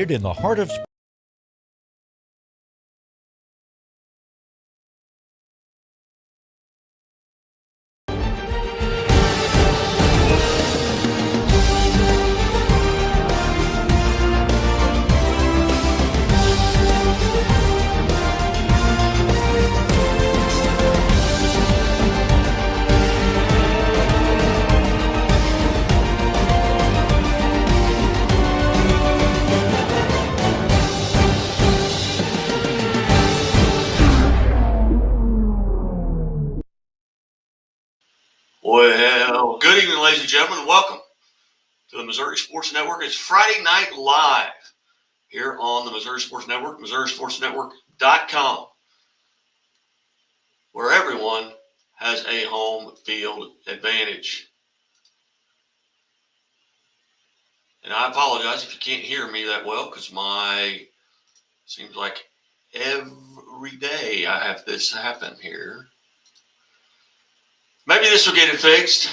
located in the heart of Well, good evening, ladies and gentlemen. Welcome to the Missouri Sports Network. It's Friday Night Live here on the Missouri Sports Network, MissouriSportsNetwork.com, where everyone has a home field advantage. And I apologize if you can't hear me that well, because seems like every day I have this happen here. Maybe this will get it fixed.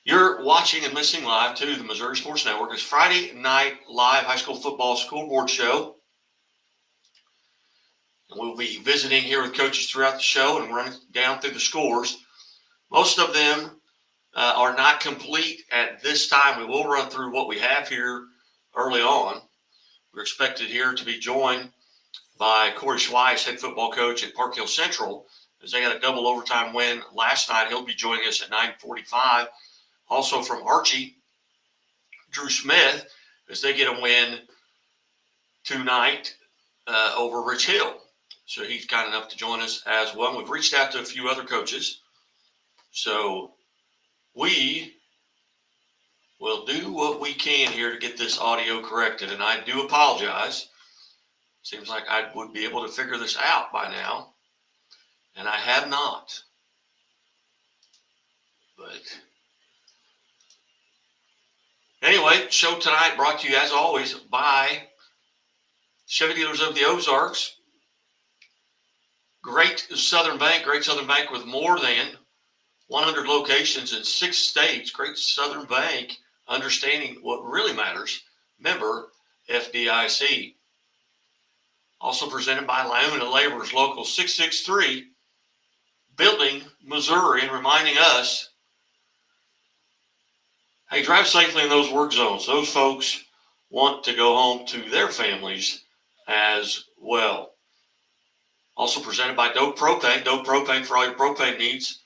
You're watching and listening live to the Missouri Sports Network. It's Friday Night Live High School Football Scoreboard Show. And we'll be visiting here with coaches throughout the show and running down through the scores. Most of them are not complete at this time. We will run through what we have here early on. We're expected here to be joined by Corey Schweiss, head football coach at Park Hill Central, as they got a double overtime win last night. He'll be joining us at 9:45. Also from Archie, Drew Smith, as they get a win tonight over Rich Hill. So he's kind enough to join us as well. We've reached out to a few other coaches. So we will do what we can here to get this audio corrected. And I do apologize. Seems like I would be able to figure this out by now. And I have not. But anyway, show tonight brought to you, as always, by Chevy Dealers of the Ozarks. Great Southern Bank with more than 100 locations in 6 states. Great Southern Bank, understanding what really matters. Member FDIC. Also presented by Lyuna Laborers Local 663, Building, Missouri, and reminding us, hey, drive safely in those work zones. Those folks want to go home to their families as well. Also presented by Doak Propane. Doak Propane for all your propane needs.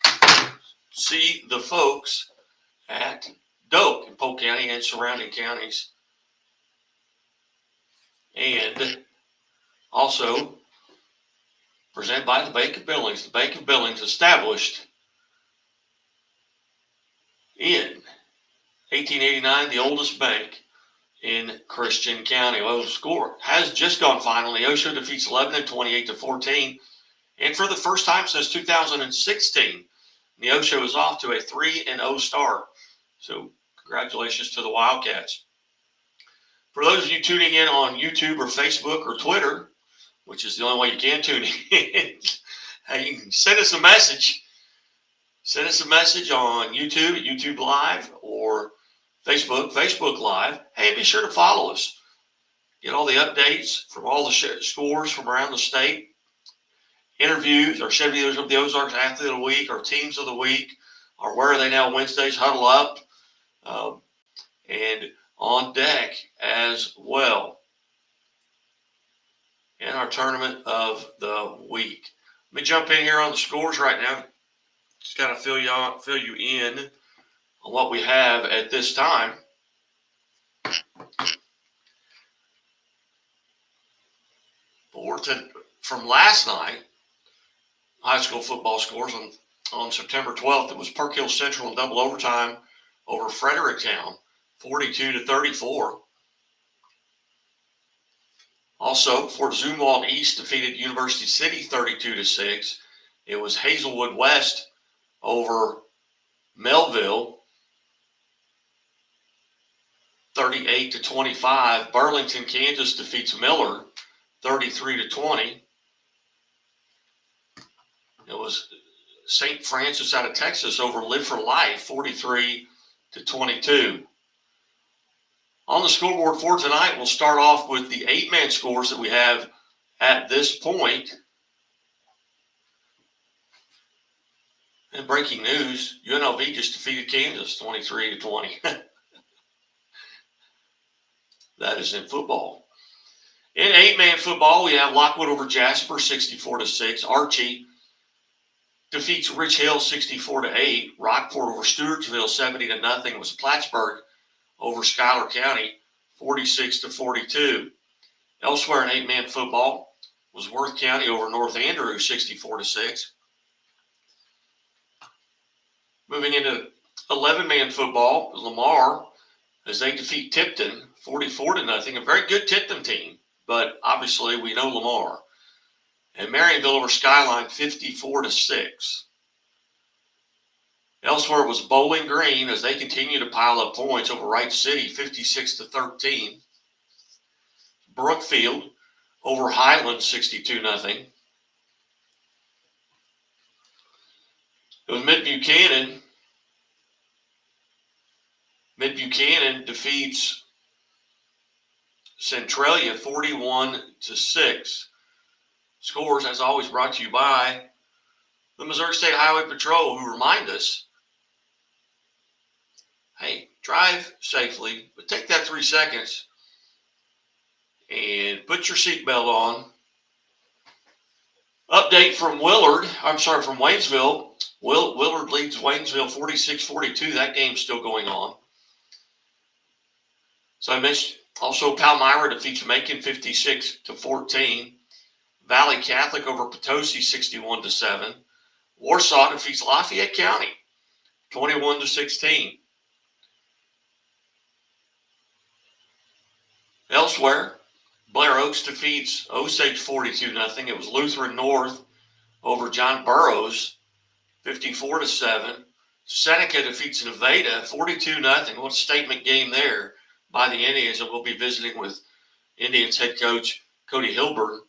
See the folks at Doak in Polk County and surrounding counties. And also presented by the Bank of Billings. The Bank of Billings, established in 1889, the oldest bank in Christian County. Well, the score has just gone final. Neosho defeats Lebanon 28-14. And for the first time since 2016, Neosho is off to a 3-0 start. So congratulations to the Wildcats. For those of you tuning in on YouTube or Facebook or Twitter, which is the only way you can tune in, hey, you can send us a message. Send us a message on YouTube at YouTube Live or Facebook Live. Hey, be sure to follow us. Get all the updates from all the scores from around the state. Interviews, our Chevy Dealers of the Ozarks Athlete of the Week, our Teams of the Week, our Where Are They Now Wednesdays, Huddle Up, and on deck as well. And our Tournament of the Week. Let me jump in here on the scores right now. Just kind of fill you in on what we have at this time. From last night, high school football scores on September 12th, it was Park Hill Central in double overtime over Fredericktown, 42-34. Also, Fort Zumwalt East defeated University City 32-6. It was Hazelwood West over Melville, 38-25. Burlington, Kansas defeats Miller, 33-20. It was St. Francis out of Texas over Live for Life, 43-22. On the scoreboard for tonight, we'll start off with the 8-man scores that we have at this point. And breaking news, UNLV just defeated Kansas 23-20. That is in football. In 8-man football, we have Lockwood over Jasper 64-6. Archie defeats Rich Hill 64-8. Rockport over Stewartsville 70-0. It was Plattsburgh over Schuyler County 46-42. Elsewhere in 8-man football was Worth County over North Andrews 64-6. Moving into 11-man football, Lamar, as they defeat Tipton 44-0. A very good Tipton team, but obviously we know Lamar. And Marionville over Skyline 54-6. Elsewhere was Bowling Green as they continue to pile up points over Wright City 56-13. Brookfield over Highland 62-0. It was Mid-Buchanan. Mid-Buchanan defeats Centralia 41-6. Scores, as always, brought to you by the Missouri State Highway Patrol, who remind us, hey, drive safely, but take that 3 seconds and put your seatbelt on. Update from from Waynesville. Willard leads Waynesville 46-42. That game's still going on. So I mentioned also Palmyra defeats Macon 56-14. Valley Catholic over Potosi 61-7. Warsaw defeats Lafayette County 21-16. Elsewhere, Blair Oaks defeats Osage 42-0. It was Lutheran North over John Burroughs 54-7. Seneca defeats Nevada 42-0. What a statement game there by the Indians, and we'll be visiting with Indians head coach Cody Hilburn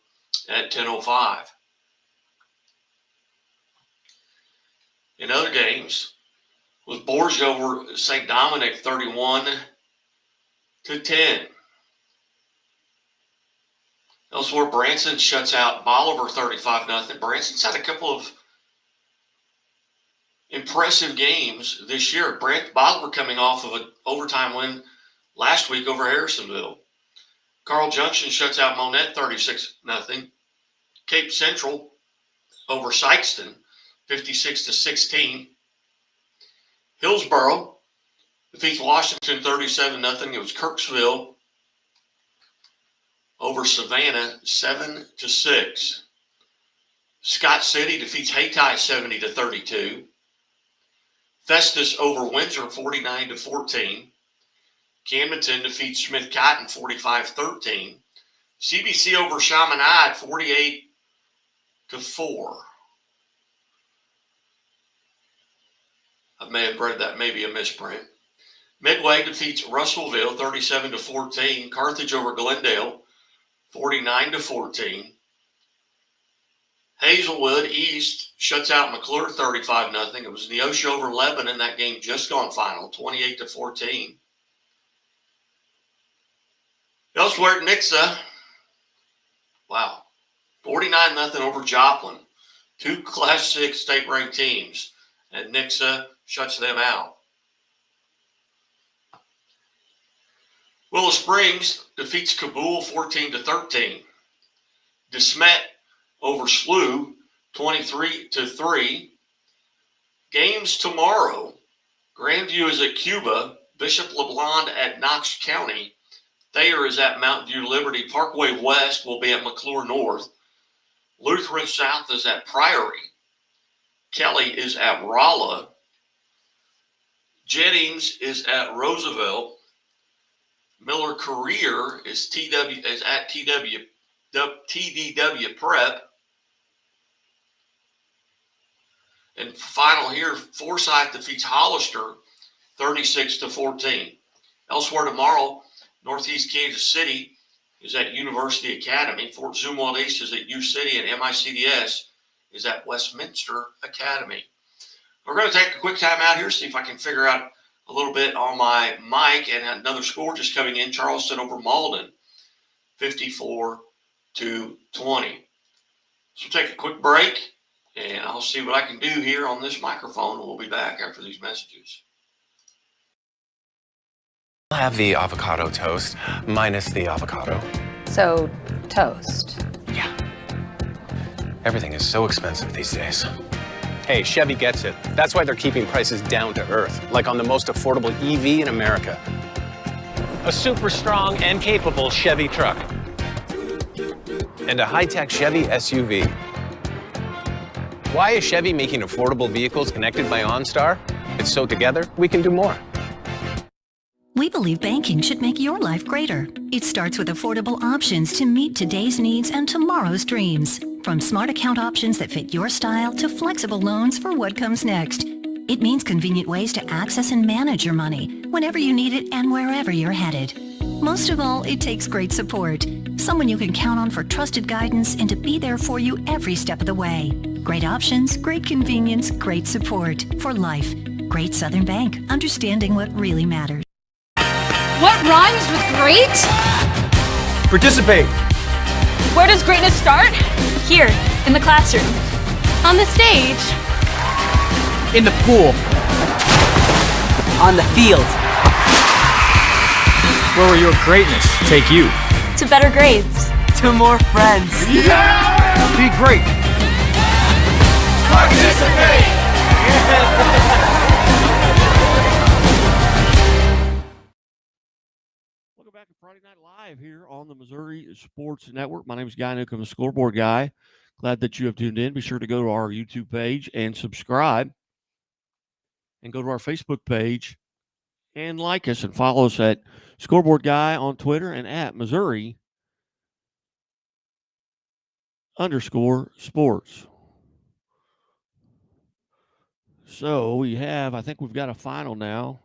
at 10:05. In other games, was Borgia over St. Dominic 31-10. Elsewhere, Branson shuts out Bolivar 35-0. Branson's had a couple of impressive games this year. Bolivar coming off of an overtime win last week over Harrisonville. Carl Junction shuts out Monette 36-0. Cape Central over Sykeston 56-16. Hillsboro defeats Washington 37-0. It was Kirksville over Savannah 7-6. Scott City defeats Hayti 70-32. Festus over Windsor 49-14. Camdenton defeats Smith Cotton 45-13. CBC over Chaminade 48-4. I may have read that, maybe a misprint. Midway defeats Russellville 37-14. Carthage over Glendale 49-14. Hazelwood East shuts out McClure 35-0. It was Neosho over Lebanon. That game just gone final, 28-14. Elsewhere at Nixa, 49-0 over Joplin. Two Class 6 state-ranked teams, and Nixa shuts them out. Willow Springs defeats Kabul 14-13. DeSmet over Slough 23-3. Games tomorrow. Grandview is at Cuba. Bishop LeBlond at Knox County. Thayer is at Mountain View Liberty. Parkway West will be at McClure North. Lutheran South is at Priory. Kelly is at Rolla. Jennings is at Roosevelt. Miller Career is at TDW Prep. And final here, Forsyth defeats Hollister 36-14. Elsewhere tomorrow, Northeast Kansas City is at University Academy. Fort Zumwalt East is at U City, and MICDS is at Westminster Academy. We're going to take a quick time out here, see if I can figure out a little bit on my mic, and another score just coming in. Charleston over Malden, 54-20. So take a quick break, and I'll see what I can do here on this microphone, and we'll be back after these messages. I'll have the avocado toast minus the avocado. So, toast. Yeah. Everything is so expensive these days. Hey, Chevy gets it. That's why they're keeping prices down to earth, like on the most affordable EV in America. A super strong and capable Chevy truck. And a high-tech Chevy SUV. Why is Chevy making affordable vehicles connected by OnStar? It's so together we can do more. We believe banking should make your life greater. It starts with affordable options to meet today's needs and tomorrow's dreams. From smart account options that fit your style to flexible loans for what comes next. It means convenient ways to access and manage your money whenever you need it and wherever you're headed. Most of all, it takes great support. Someone you can count on for trusted guidance and to be there for you every step of the way. Great options, great convenience, great support for life. Great Southern Bank, understanding what really matters. What rhymes with great? Participate. Where does greatness start? Here, in the classroom. On the stage. In the pool. On the field. Where will your greatness take you? To better grades. To more friends. Yeah! Be great. Participate! Welcome back to Friday Night Live here on the Missouri Sports Network. My name is Guy Newcomb, the Scoreboard Guy. Glad that you have tuned in. Be sure to go to our YouTube page and subscribe, and go to our Facebook page and like us and follow us at Scoreboard Guy on Twitter and at Missouri_sports. So I think we've got a final now.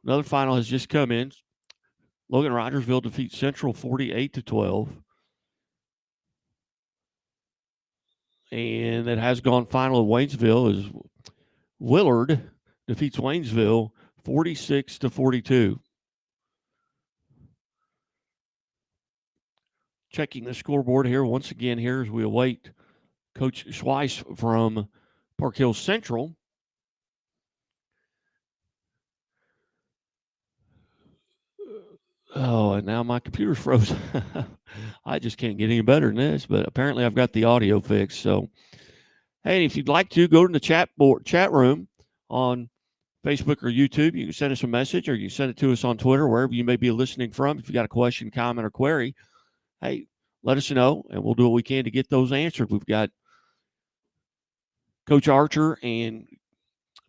Another final has just come in. Logan Rogersville defeats Central 48-12. And that has gone final of Waynesville is Willard defeats Waynesville 46-42. Checking the scoreboard here once again here as we await Coach Schweiss from Park Hills Central. Oh, and now my computer's frozen. I just can't get any better than this, but apparently I've got the audio fixed. So, hey, if you'd like to, go to the chat room on Facebook or YouTube. You can send us a message, or you can send it to us on Twitter, wherever you may be listening from. If you got a question, comment, or query, hey, let us know, and we'll do what we can to get those answered. We've got Coach Archer and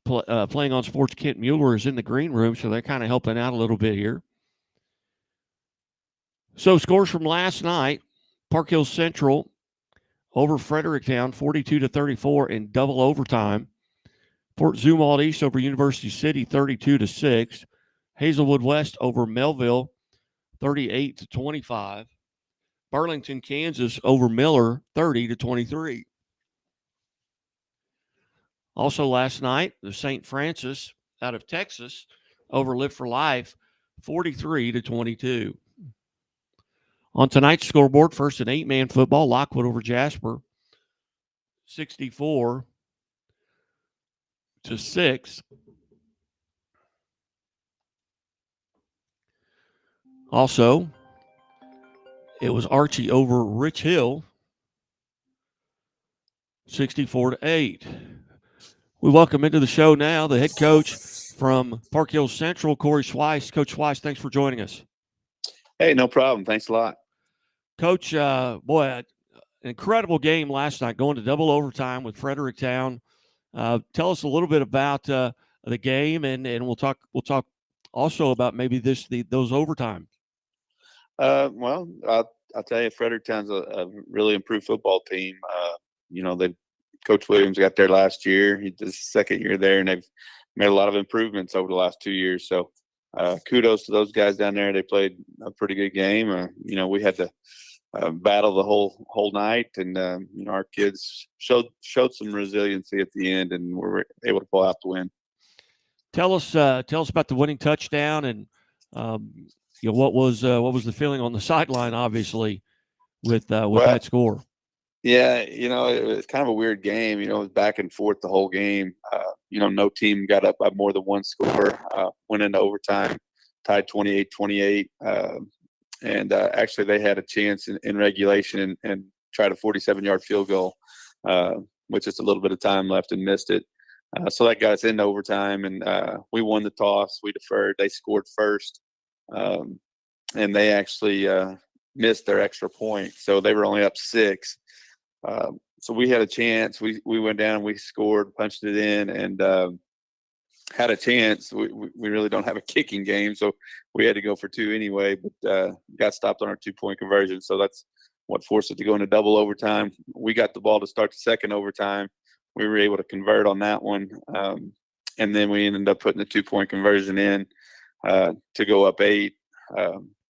Playing on Sports Kent Mueller is in the green room, so they're kind of helping out a little bit here. So scores from last night: Park Hills Central over Fredericktown 42-34 in double overtime. Fort Zumwalt East over University City 32-6. Hazelwood West over Melville 38-25. Burlington, Kansas over Miller 30-23. Also last night, the St. Francis out of Texas over Live for Life 43-22. On tonight's scoreboard, first and 8-man football, Lockwood over Jasper 64-6. Also, it was Archie over Rich Hill 64-8. We welcome into the show now the head coach from Park Hills Central, Corey Schweiss. Coach Schweiss, thanks for joining us. Hey, no problem. Thanks a lot. Coach, an incredible game last night, going to double overtime with Fredericktown. Tell us a little bit about the game, and we'll talk also about maybe those overtime. Well, I'll tell you, Fredericktown's a really improved football team. Coach Williams got there last year. He did his second year there, and they've made a lot of improvements over the last 2 years. So kudos to those guys down there. They played a pretty good game. We had to battle the whole night, and our kids showed some resiliency at the end, and were able to pull out the win. Tell us about the winning touchdown, and what was the feeling on the sideline, obviously, with that score. Yeah, it was kind of a weird game. It was back and forth the whole game. No team got up by more than one score. Went into overtime, tied 28-28. And actually, they had a chance in regulation and tried a 47-yard field goal with just a little bit of time left and missed it. So that got us into overtime, and we won the toss. We deferred. They scored first, and they actually missed their extra point. So they were only up 6. So we had a chance. We went down and we scored, punched it in, and had a chance. We really don't have a kicking game, so we had to go for 2 anyway, but got stopped on our 2-point conversion. So that's what forced it to go into double overtime. We got the ball to start the second overtime. We were able to convert on that one, and then we ended up putting the 2-point conversion in to go up 8.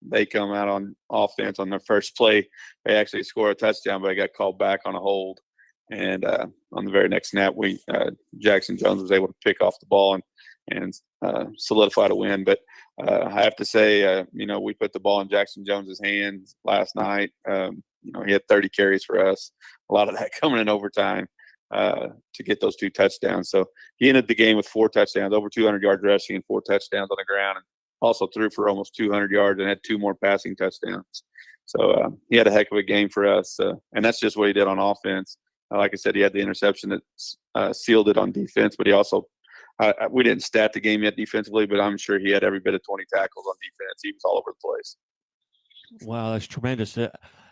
They come out on offense on their first play. They actually score a touchdown, but I got called back on a hold. And on the very next snap, Jackson Jones was able to pick off the ball and solidify the win. But I have to say, we put the ball in Jackson Jones's hands last night. He had 30 carries for us, a lot of that coming in overtime to get those 2 touchdowns. So he ended the game with 4 touchdowns, over 200 yards rushing and 4 touchdowns on the ground, and also threw for almost 200 yards and had 2 more passing touchdowns. So he had a heck of a game for us, and that's just what he did on offense. Like I said, he had the interception that sealed it on defense, but he also we didn't stat the game yet defensively, but I'm sure he had every bit of 20 tackles on defense. He was all over the place. Wow, that's tremendous.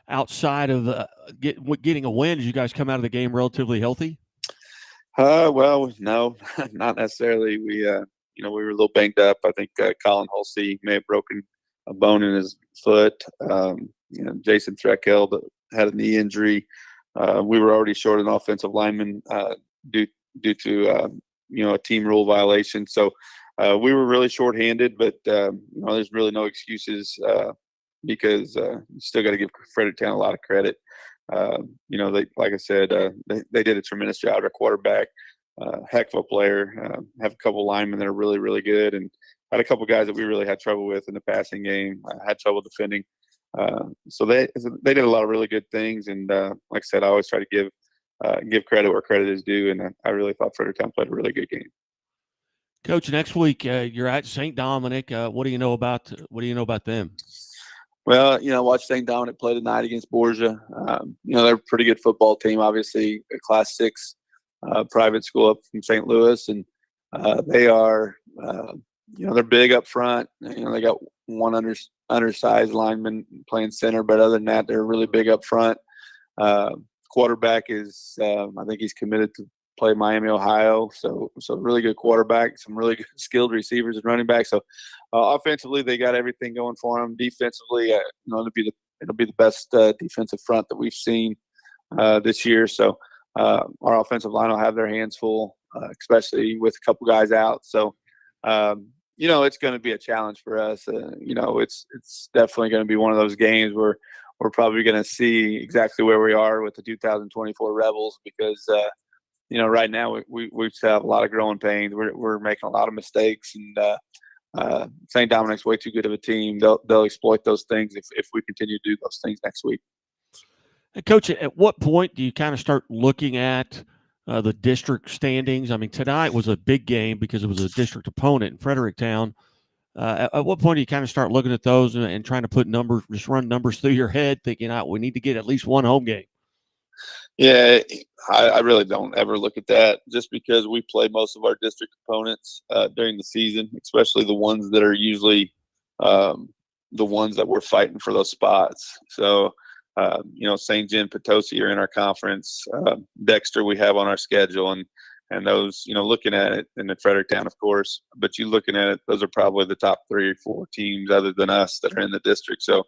Outside of getting a win, did you guys come out of the game relatively healthy? Well, no, not necessarily. We were a little banged up. I think Colin Hulsey may have broken a bone in his foot. Jason Threckeld had a knee injury. We were already short an offensive lineman due to a team rule violation. So we were really shorthanded, but there's really no excuses because you still got to give Fredericktown a lot of credit. They, like I said, they did a tremendous job. Our quarterback, heck of a player. Have a couple linemen that are really, really good, and had a couple guys that we really had trouble with in the passing game. Had trouble defending. So they did a lot of really good things, and like I said, I always try to give credit where credit is due, and I really thought Fredericktown played a really good game. Coach, next week you're at St. Dominic. What do you know about them? Well, watch St. Dominic play tonight against Borgia. They're a pretty good football team. Obviously, a Class 6 private school up from St. Louis, and they are they're big up front. They got one undersized lineman playing center, but other than that, they're really big up front. Quarterback is, I think he's committed to play Miami, Ohio. So really good quarterback, some really good skilled receivers and running backs. So offensively, they got everything going for them. Defensively, it'll be the best defensive front that we've seen this year. So our offensive line will have their hands full, especially with a couple guys out. So it's going to be a challenge for us. It's definitely going to be one of those games where we're probably going to see exactly where we are with the 2024 Rebels because, right now we still have a lot of growing pains. We're making a lot of mistakes, and St. Dominic's way too good of a team. They'll exploit those things if we continue to do those things next week. Hey, Coach, at what point do you kind of start looking at the district standings? I mean, tonight was a big game because it was a district opponent in Fredericktown. At what point do you kind of start looking at those and trying to put numbers, just run numbers through your head, thinking, we need to get at least one home game? Yeah, I really don't ever look at that just because we play most of our district opponents during the season, especially the ones that are usually the ones that we're fighting for those spots. So, St. John, Potosi are in our conference. Dexter we have on our schedule, and those, looking at it, and then Fredericktown, of course, but you looking at it, those are probably the top 3 or 4 teams other than us that are in the district. So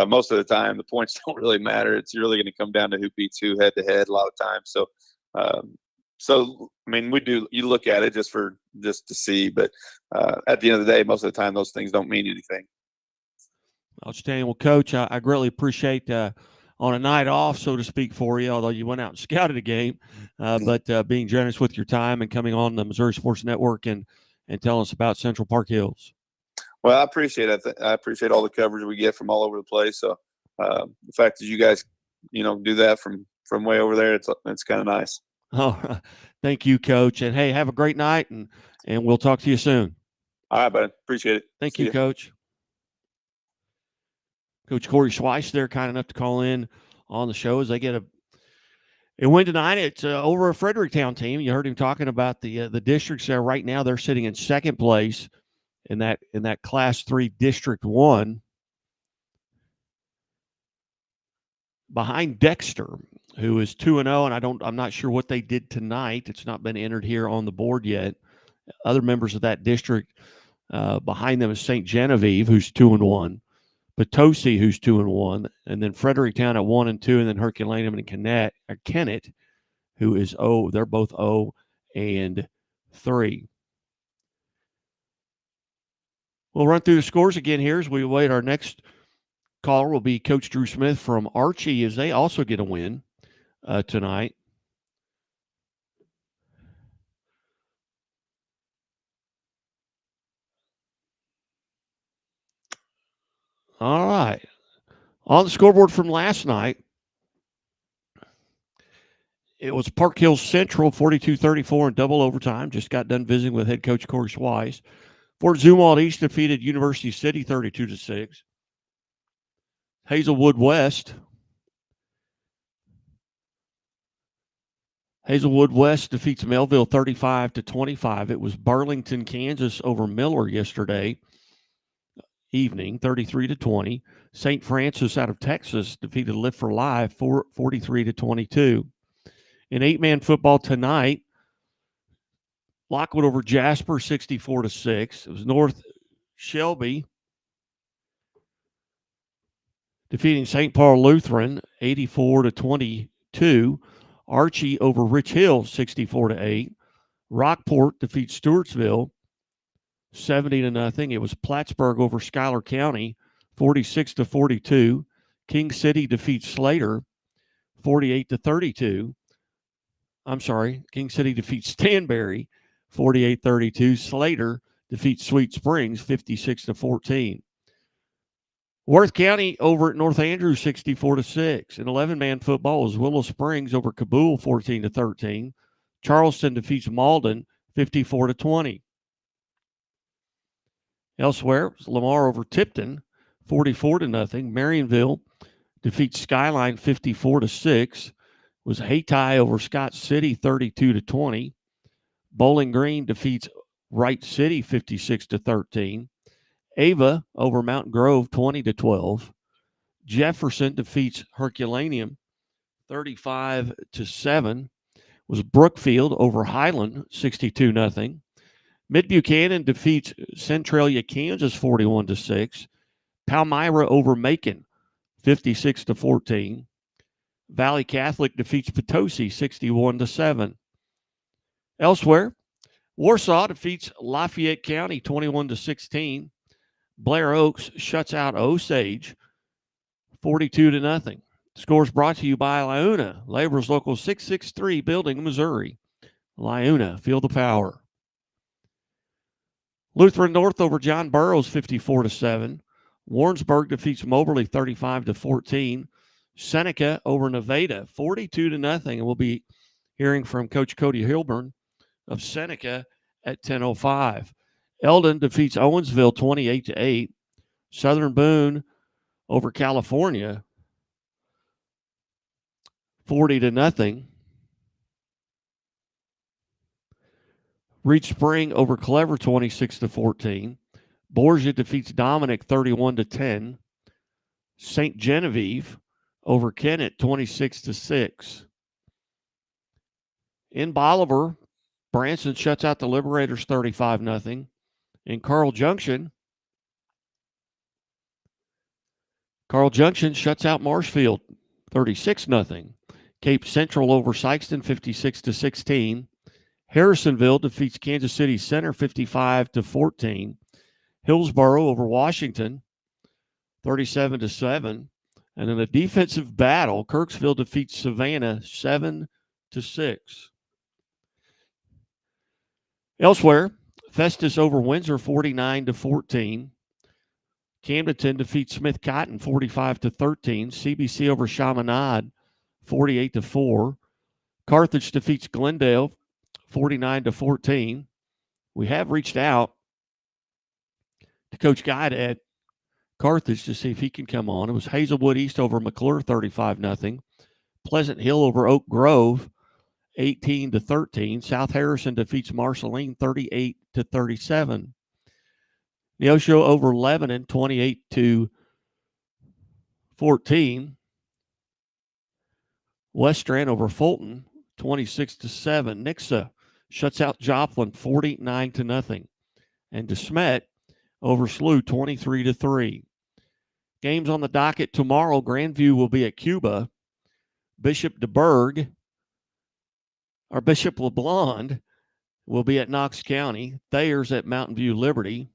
most of the time, the points don't really matter. It's really going to come down to who beats who head to head a lot of times. So, I mean, you look at it just to see, but at the end of the day, most of the time, those things don't mean anything. Outstanding. Well, Coach, I greatly appreciate on a night off, so to speak, for you, although you went out and scouted a game, but being generous with your time and coming on the Missouri Sports Network and and telling us about Central Park Hills. Well, I appreciate it. I appreciate all the coverage we get from all over the place. So the fact that you guys, do that from way over there, it's kind of nice. Oh, thank you, Coach. And hey, have a great night, and we'll talk to you soon. All right, bud. Appreciate it. Thank See you, ya. Coach. Coach Corey Schweiss there, kind enough to call in on the show as they get a win tonight. It's over a Fredericktown team. You heard him talking about the districts there. Right now, they're sitting in second place in that Class 3 District 1, behind Dexter, who is 2-0, and I'm not sure what they did tonight. It's not been entered here on the board yet. Other members of that district behind them is St. Genevieve, who's 2-1, Potosi, who's 2-1, and then Fredericktown at 1-2, and then Herculaneum and Kennett, who is they're both 0-3. We'll run through the scores again here as we wait. Our next caller will be Coach Drew Smith from Archie, as they also get a win tonight. All right. On the scoreboard from last night, it was Park Hills Central 42-34 in double overtime. Just got done visiting with head coach Corey Schweiss. Fort Zumwalt East defeated University City 32-6. Hazelwood West defeats Melville 35-25. It was Burlington, Kansas over Miller yesterday evening, 33-20. St. Francis out of Texas defeated Lift for Life 43-22. In 8-man football tonight, Lockwood over Jasper 64-6. It was North Shelby defeating St. Paul Lutheran 84-22. Archie over Rich Hill 64-8. Rockport defeats Stewartsville 70-0. It was Plattsburgh over Schuyler County 46-42. King City defeats Slater 48-32. I'm sorry, King City defeats Stanberry 48-32. Slater defeats Sweet Springs 56-14. Worth County over at North Andrews 64-6. In 11-man football was Willow Springs over Cabool 14-13. Charleston defeats Malden 54-20. Elsewhere, it was Lamar over Tipton 44-0. Marionville defeats Skyline 54-6. Was Hayti over Scott City 32-20. Bowling Green defeats Wright City 56-13. Ava over Mountain Grove 20-12. Jefferson defeats Herculaneum 35-7. Was Brookfield over Highland 62-0. Mid Buchanan defeats Centralia, Kansas 41-6. Palmyra over Macon 56-14. Valley Catholic defeats Potosi 61-7. Elsewhere, Warsaw defeats Lafayette County 21-16. Blair Oaks shuts out Osage 42-0. Scores brought to you by Liuna, Labor's Local 663 Building, Missouri. Liuna, feel the power. Lutheran North over John Burroughs 54-7. Warrensburg defeats Moberly 35-14. Seneca over Nevada 42-0. And we'll be hearing from Coach Cody Hilburn of Seneca at 10:05. Eldon defeats Owensville 28-8. Southern Boone over California 40-0. Reed Spring over Clever 26-14. Borgia defeats Dominic 31-10. St. Genevieve over Kennett 26-6. In Bolivar, Branson shuts out the Liberators 35-0. In Carl Junction shuts out Marshfield 36-0. Cape Central over Sykeston 56-16. Harrisonville defeats Kansas City Center 55-14. Hillsboro over Washington 37-7. And in a defensive battle, Kirksville defeats Savannah 7-6. Elsewhere, Festus over Windsor 49-14. Camdenton defeats Smith Cotton 45-13. CBC over Chaminade 48-4. Carthage defeats Glendale 49-14. We have reached out to Coach Guide at Carthage to see if he can come on. It was Hazelwood East over McClure 35-0. Pleasant Hill over Oak Grove 18-13. South Harrison defeats Marceline 38-37. Neosho over Lebanon 28-14. West Strand over Fulton 26-7. Nixa shuts out Joplin 49-0. And DeSmet over SLU 23-3. Games on the docket tomorrow. Grandview will be at Cuba. Bishop LeBlond will be at Knox County. Thayer's at Mountain View Liberty.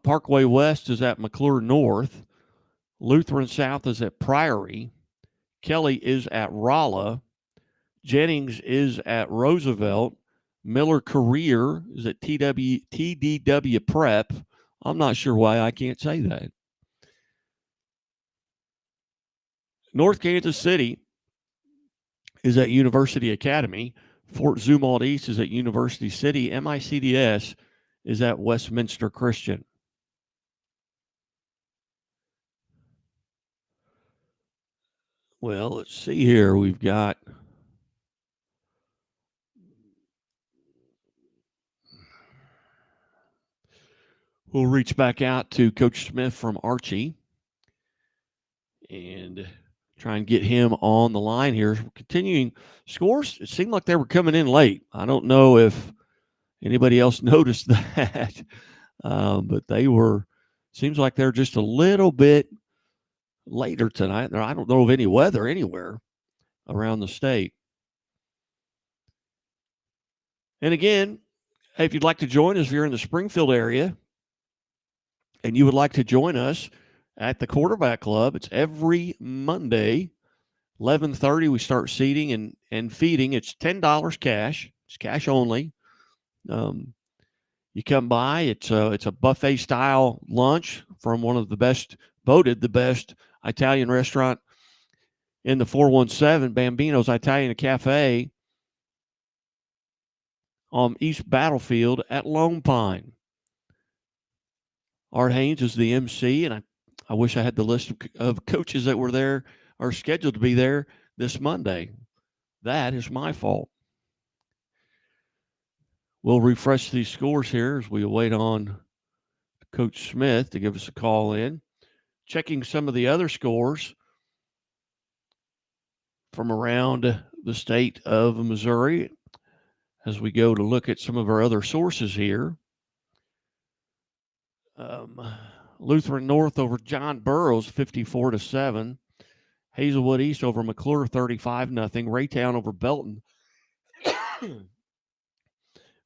Parkway West is at McClure North. Lutheran South is at Priory. Kelly is at Rolla. Jennings is at Roosevelt. Miller Career is at TDW Prep. I'm not sure why I can't say that. North Kansas City is at University Academy. Fort Zumwalt East is at University City. MICDS is at Westminster Christian. Well, let's see here. We've got we'll reach back out to Coach Smith from Archie and try and get him on the line here. Continuing scores, it seemed like they were coming in late. I don't know if anybody else noticed that, but they were, seems like they're just a little bit later tonight. I don't know of any weather anywhere around the state. And again, hey, if you'd like to join us, if you're in the Springfield area and you would like to join us at the Quarterback Club, it's every Monday, 11:30. We start seating and feeding. It's $10 cash. It's cash only. You come by. It's a buffet style lunch from one of the best, voted the best Italian restaurant in the 417, Bambino's Italian Cafe on East Battlefield at Lone Pine. Art Haynes is the MC, and I wish I had the list of coaches that were there or scheduled to be there this Monday. That is my fault. We'll refresh these scores here as we wait on Coach Smith to give us a call in. Checking some of the other scores from around the state of Missouri as we go to look at some of our other sources here. Lutheran North over John Burroughs 54-7. Hazelwood East over McClure 35-0. Raytown over Belton.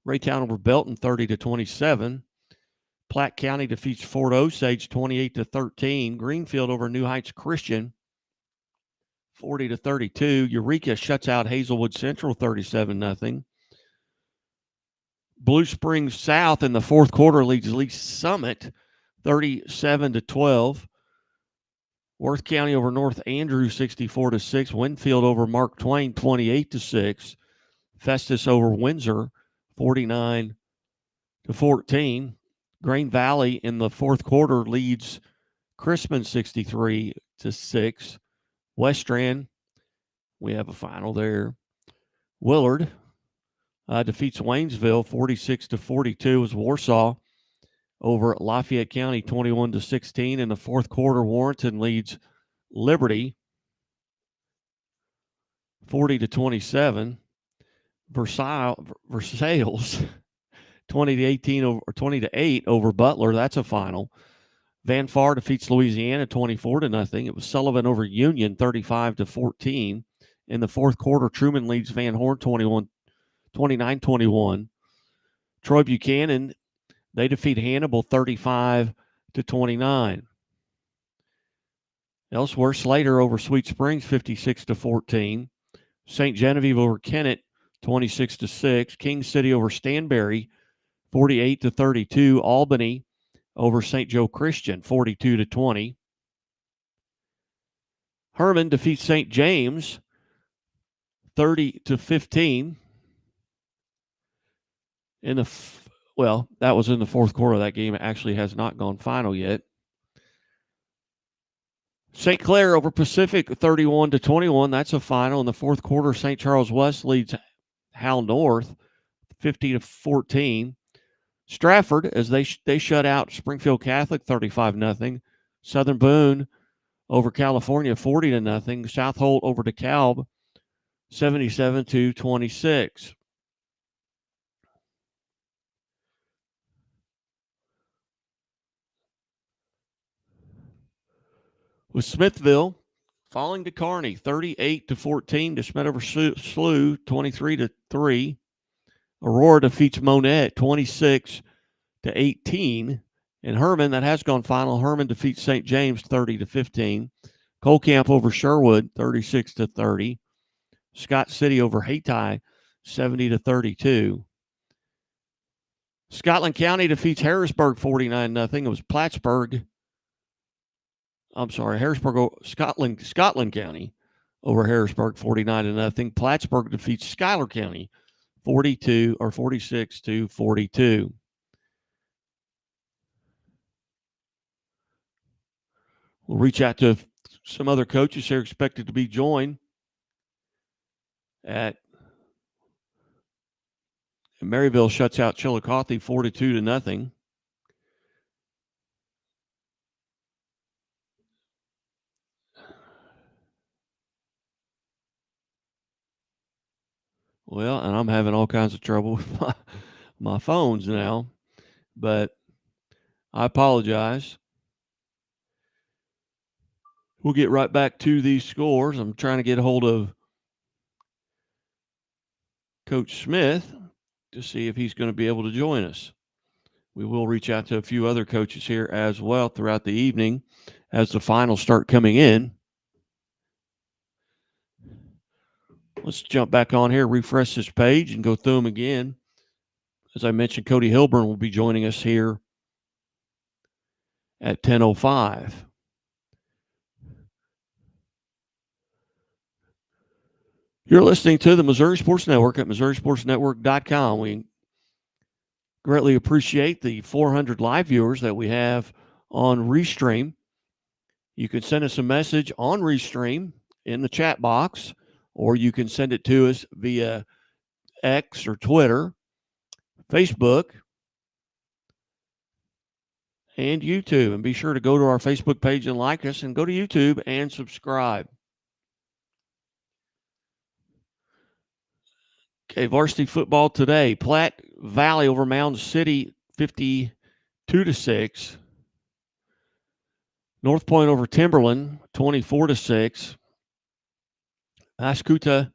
Raytown over Belton 30-27. Platte County defeats Fort Osage 28-13. Greenfield over New Heights Christian 40-32. Eureka shuts out Hazelwood Central 37-0. Blue Springs South in the fourth quarter leads Lee Summit 37-12. Worth County over North Andrews 64-6. Winfield over Mark Twain 28-6. Festus over Windsor 49-14. Grain Valley in the fourth quarter leads Crispin 63-6. West Strand, we have a final there. Willard defeats Waynesville 46-42 as Warsaw over Lafayette County 21-16. In the fourth quarter, Warrenton leads Liberty 40-27. Versailles 20-18 over 20-8 over Butler. That's a final. Van Far defeats Louisiana 24-0. It was Sullivan over Union 35-14. In the fourth quarter, Truman leads Van Horn 29-21. Troy Buchanan, they defeat Hannibal 35-29. Elsewhere, Slater over Sweet Springs 56-14. St. Genevieve over Kennett 26-6. King City over Stanberry, 48-32. Albany over St. Joe Christian, 42-20. Herman defeats St. James, 30-15. That was in the fourth quarter. That game actually has not gone final yet. St. Clair over Pacific, 31-21. That's a final. In the fourth quarter, St. Charles West leads Hal North, 50-14. Stratford, as they shut out Springfield Catholic, 35-0. Southern Boone over California, 40-0. South Holt over DeKalb, 77-26. With Smithville falling to Kearney, 38-14. DeSmet over Slough, 23-3. Aurora defeats Monette, 26-18. And Herman, that has gone final. Herman defeats St. James, 30-15. Colcamp over Sherwood, 36-30. Scott City over Hayti, 70-32. Scotland County defeats Harrisburg, 49-0. It was Scotland County over Harrisburg, 49-0. Plattsburgh defeats Schuyler County, 46-42. We'll reach out to some other coaches here expected to be joined at Maryville shuts out Chillicothe 42-0. Well, and I'm having all kinds of trouble with my phones now, but I apologize. We'll get right back to these scores. I'm trying to get a hold of Coach Smith to see if he's going to be able to join us. We will reach out to a few other coaches here as well throughout the evening as the finals start coming in. Let's jump back on here, refresh this page, and go through them again. As I mentioned, Cody Hilburn will be joining us here at 10:05. You're listening to the Missouri Sports Network at MissouriSportsNetwork.com. We greatly appreciate the 400 live viewers that we have on Restream. You can send us a message on Restream in the chat box, or you can send it to us via X or Twitter, Facebook, and YouTube. And be sure to go to our Facebook page and like us, and go to YouTube and subscribe. Okay, varsity football today. Platte Valley over Mound City, 52-6. North Point over Timberland, 24-6. Ascuta,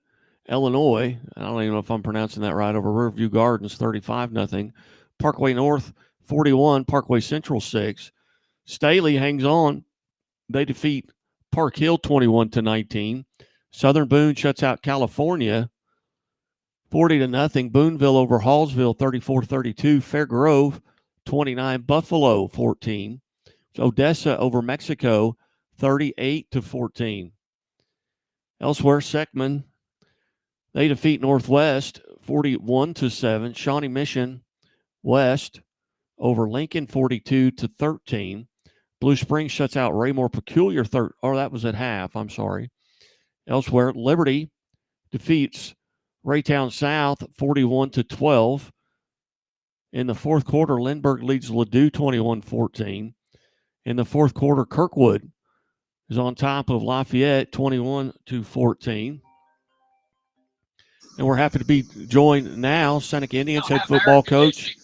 Illinois, I don't even know if I'm pronouncing that right, over Riverview Gardens, 35-0. Parkway North, 41. Parkway Central, 6. Staley hangs on. They defeat Park Hill, 21-19. Southern Boone shuts out California, 40-0. Booneville over Hallsville, 34-32. Fair Grove, 29. Buffalo, 14. Odessa over Mexico, 38-14. Elsewhere, Seckman, they defeat Northwest, 41-7. Shawnee Mission West over Lincoln, 42-13. Blue Springs shuts out Raymore Peculiar, that was at half, I'm sorry. Elsewhere, Liberty defeats Raytown South, 41-12. In the fourth quarter, Lindbergh leads Ladue, 21-14. In the fourth quarter, Kirkwood is on top of Lafayette, 21-14. And we're happy to be joined now, Seneca Indians head football coach,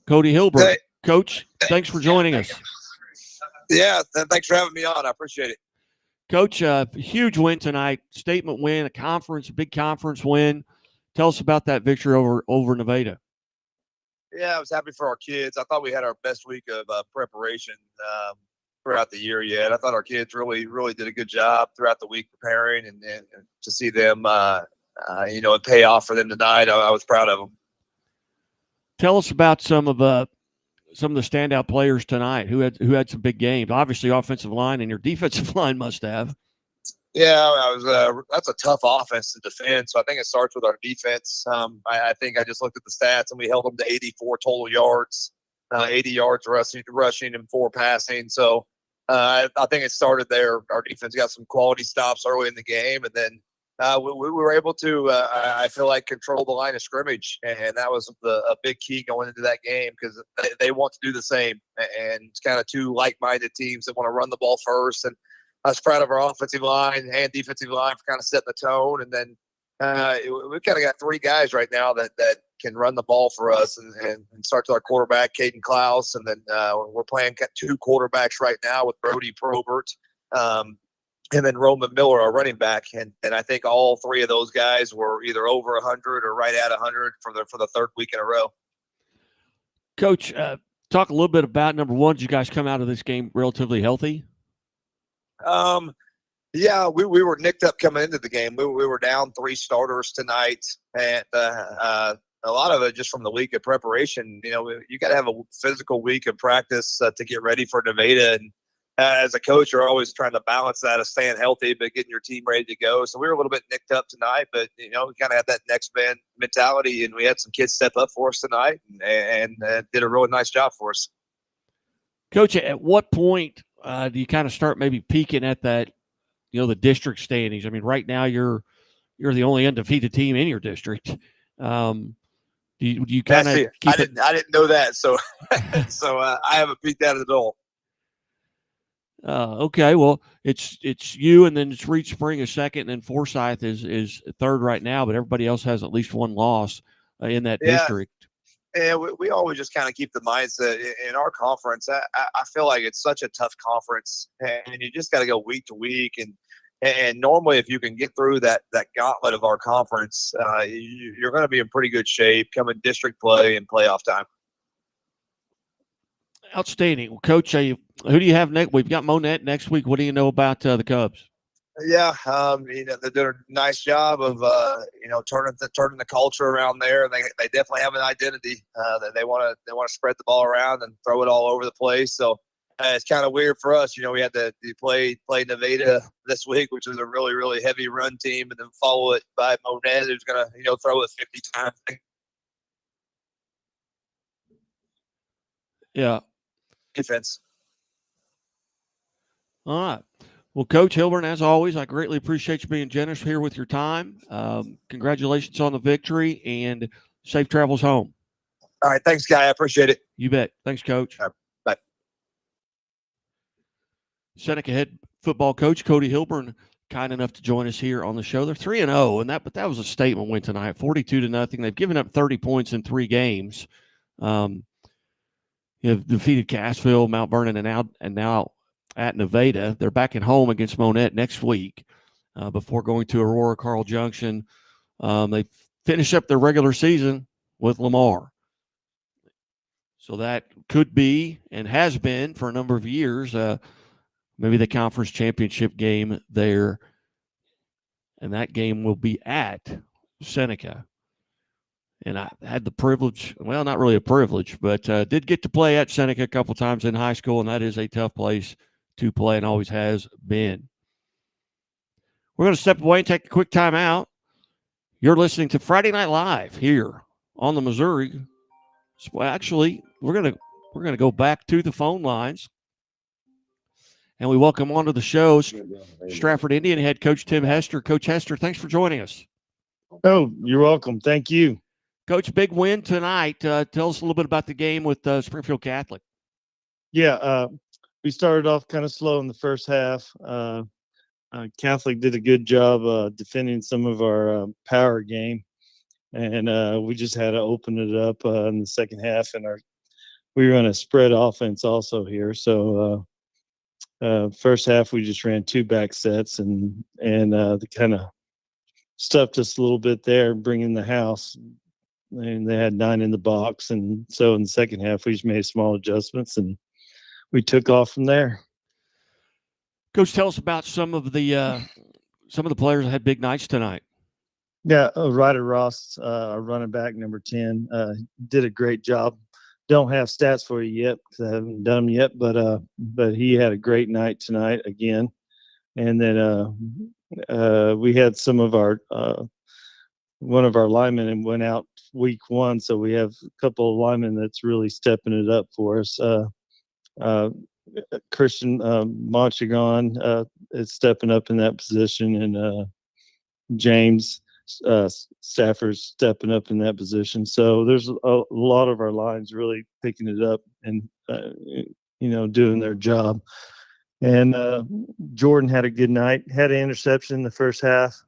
Cody Hilburn. Hey. Coach, thanks for joining us. Yeah, thanks for having me on. I appreciate it. Coach, huge win tonight, statement win, a big conference win. Tell us about that victory over Nevada. Yeah, I was happy for our kids. I thought we had our best week of preparation throughout the year yet. I thought our kids really did a good job throughout the week preparing, and to see them it pay off for them tonight. I was proud of them. Tell us about some of the standout players tonight who had some big games. Obviously, offensive line and your defensive line must have. Yeah, that's a tough offense to defend. So I think it starts with our defense. I think I just looked at the stats and we held them to 84 total yards, 80 yards rushing and 4 passing. So I think it started there. Our defense got some quality stops early in the game, and then we were able to, I feel like, control the line of scrimmage, and that was a big key going into that game because they want to do the same. And it's kind of two like-minded teams that want to run the ball first. And I was proud of our offensive line and defensive line for kind of setting the tone. And then we've kind of got 3 guys right now that can run the ball for us, and starts with our quarterback, Caden Klaus. And then we're playing 2 quarterbacks right now with Brody Probert. And then Roman Miller, our running back, and I think all 3 of those guys were either over 100 or right at 100 for the 3rd week in a row. Coach, talk a little bit about, number one, did you guys come out of this game relatively healthy? Yeah, we were nicked up coming into the game. We were down 3 starters tonight, and a lot of it just from the week of preparation. You got to have a physical week of practice to get ready for Nevada. And as a coach, you're always trying to balance that of staying healthy but getting your team ready to go. So we were a little bit nicked up tonight, but we kind of had that next man mentality, and we had some kids step up for us tonight and did a really nice job for us. Coach, at what point do you kind of start maybe peaking at that, the district standings? I mean, right now you're the only undefeated team in your district. Do you kind of I didn't know that, so so I haven't peaked out at all. Okay, well, it's you, and then it's Reed Spring is second, and then Forsyth is third right now, but everybody else has at least 1 loss in that district. Yeah, we always just kind of keep the mindset in our conference. I feel like it's such a tough conference, and you just got to go week to week. And normally, if you can get through that gauntlet of our conference, you're going to be in pretty good shape coming district play and playoff time. Outstanding. Well, Coach, who do you have next? We've got Monette next week. What do you know about the Cubs? Yeah, they did a nice job of turning the culture around there. They definitely have an identity that they want to spread the ball around and throw it all over the place. So it's kind of weird for us. We had to play Nevada this week, which is a really, really heavy run team, and then follow it by Monette, who's going to throw it 50 times. Yeah. Defense. All right. Well, Coach Hilburn, as always, I greatly appreciate you being generous here with your time. Congratulations on the victory, and safe travels home. All right. Thanks, Guy. I appreciate it. You bet. Thanks, Coach. All right. Bye. Seneca head football coach Cody Hilburn, kind enough to join us here on the show. They're 3-0, but that was a statement win tonight, 42-0. They've given up 30 points in 3 games. Have defeated Cassville, Mount Vernon, and now at Nevada. They're back at home against Monette next week before going to Aurora Carl Junction. They finish up their regular season with Lamar. So that could be, and has been for a number of years, maybe the conference championship game there. And that game will be at Seneca. And I had the privilege, well, not really a privilege, but did get to play at Seneca a couple times in high school, and that is a tough place to play and always has been. We're going to step away and take a quick time out. You're listening to Friday Night Live here on the Missouri. Well, actually, we're going to go back to the phone lines, and we welcome onto the show Stratford Indian head coach Tim Hester. Coach Hester, thanks for joining us. Oh, you're welcome. Thank you. Coach, big win tonight. Tell us a little bit about the game with Springfield Catholic. Yeah, we started off kind of slow in the first half. Catholic did a good job defending some of our power game, and we just had to open it up in the second half. And we run a spread offense also here. So first half we just ran 2 back sets, and the kind of stuffed us a little bit there, bringing the house. And they had 9 in the box, and so in the second half we just made small adjustments and we took off from there. Coach, tell us about some of the players that had big nights tonight. Yeah, Ryder Ross, our running back, number 10, did a great job. Don't have stats for you yet because I haven't done them yet, but he had a great night tonight again. And then we had some of our one of our linemen and went out week 1, so we have a couple of linemen that's really stepping it up for us. Christian Monchagon is stepping up in that position, and James Stafford's stepping up in that position. So there's a lot of our lines really picking it up and doing their job. And Jordan had a good night. Had an interception in the first half.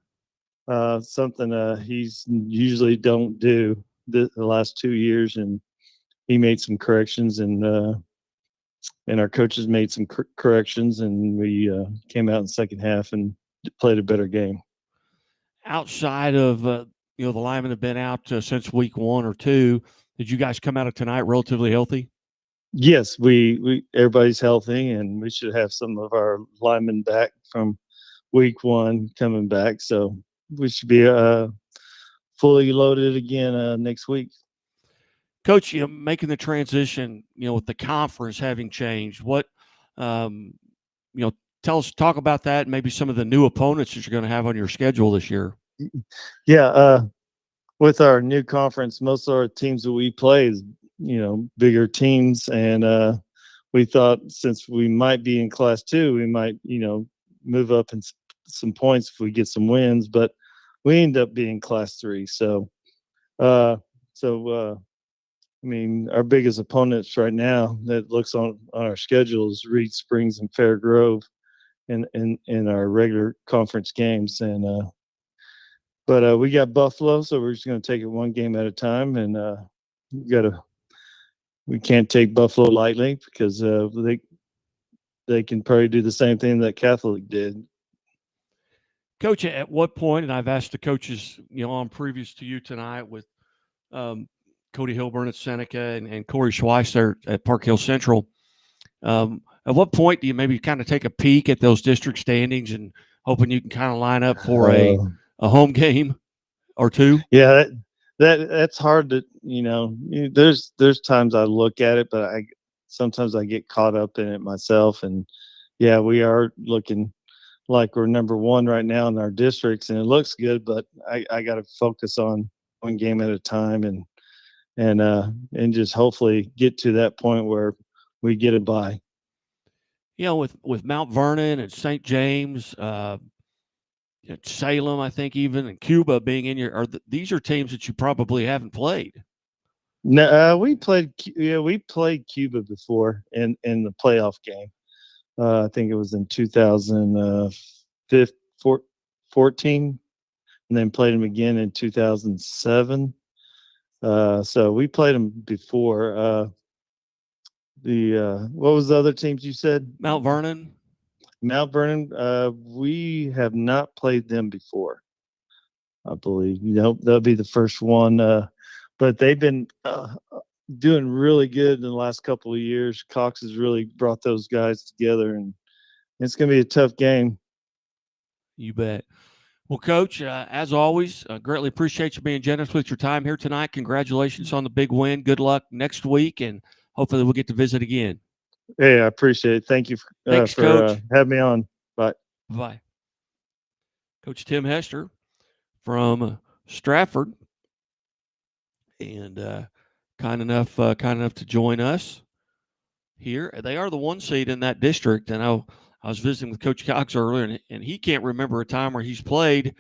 Something he's usually don't do the last 2 years, and he made some corrections, and our coaches made some corrections, and we came out in the second half and played a better game. Outside of the linemen have been out since week 1 or 2, did you guys come out of tonight relatively healthy? Yes, we everybody's healthy, and we should have some of our linemen back from week 1 coming back, so we should be fully loaded again next week. Coach, making the transition, with the conference having changed, what, talk about that, and maybe some of the new opponents that you're going to have on your schedule this year. Yeah, with our new conference, most of our teams that we play is, bigger teams, and we thought since we might be in Class 2, we might, move up in some points if we get some wins, but we end up being Class 3. So, I mean, our biggest opponents right now that looks on our schedule is Reed Springs and Fair Grove in our regular conference games. But we got Buffalo, so we're just going to take it one game at a time. And we can't take Buffalo lightly because they can probably do the same thing that Catholic did. Coach, at what point, and I've asked the coaches, on previous to you tonight with Cody Hilburn at Seneca and Corey Schweitzer at Park Hill Central. At what point do you maybe kind of take a peek at those district standings and hoping you can kind of line up for a home game or two? Yeah, that's hard to, there's times I look at it, but sometimes I get caught up in it myself. And yeah, we are looking like we're number 1 right now in our districts, and it looks good, but I got to focus on one game at a time and just hopefully get to that point where we get it by. With Mount Vernon and St. James, Salem, I think even, and Cuba being in these are teams that you probably haven't played. No, we played Cuba before in the playoff game. I think it was in 2014, and then played them again in 2007. So we played them before. What was the other teams you said? Mount Vernon. We have not played them before, I believe. That'll be the first one. But they've been doing really good in the last couple of years. Cox has really brought those guys together, and it's going to be a tough game. You bet. Well, Coach, as always, greatly appreciate you being generous with your time here tonight. Congratulations on the big win. Good luck next week, and hopefully we'll get to visit again. Hey, I appreciate it. Thank you Thanks, for Coach. having me on. Bye. Bye. Coach Tim Hester from Stratford, and kind enough to join us here. They are the 1 seed in that district, and I was visiting with Coach Cox earlier, and he can't remember a time where he's played.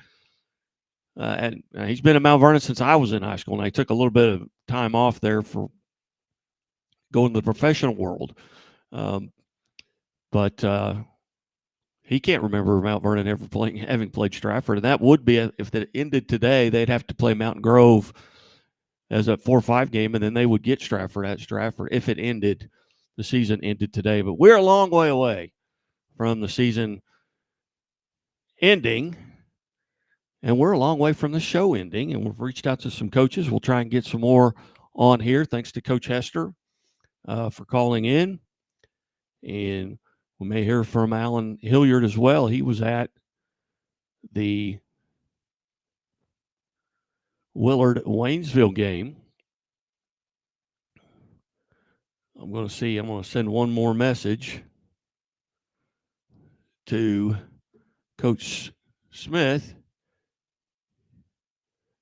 And he's been at Mount Vernon since I was in high school, and I took a little bit of time off there for going to the professional world. But he can't remember Mount Vernon ever having played Stratford, and that would be if it ended today, they'd have to play Mountain Grove as a 4-5 game, and then they would get Stratford at Stratford if it ended. The season ended today, but we're a long way away from the season ending, and we're a long way from the show ending, and we've reached out to some coaches. We'll try and get some more on here. Thanks to Coach Hester for calling in, and we may hear from Alan Hilliard as well. He was at the Willard-Waynesville game. I'm going to send one more message to Coach Smith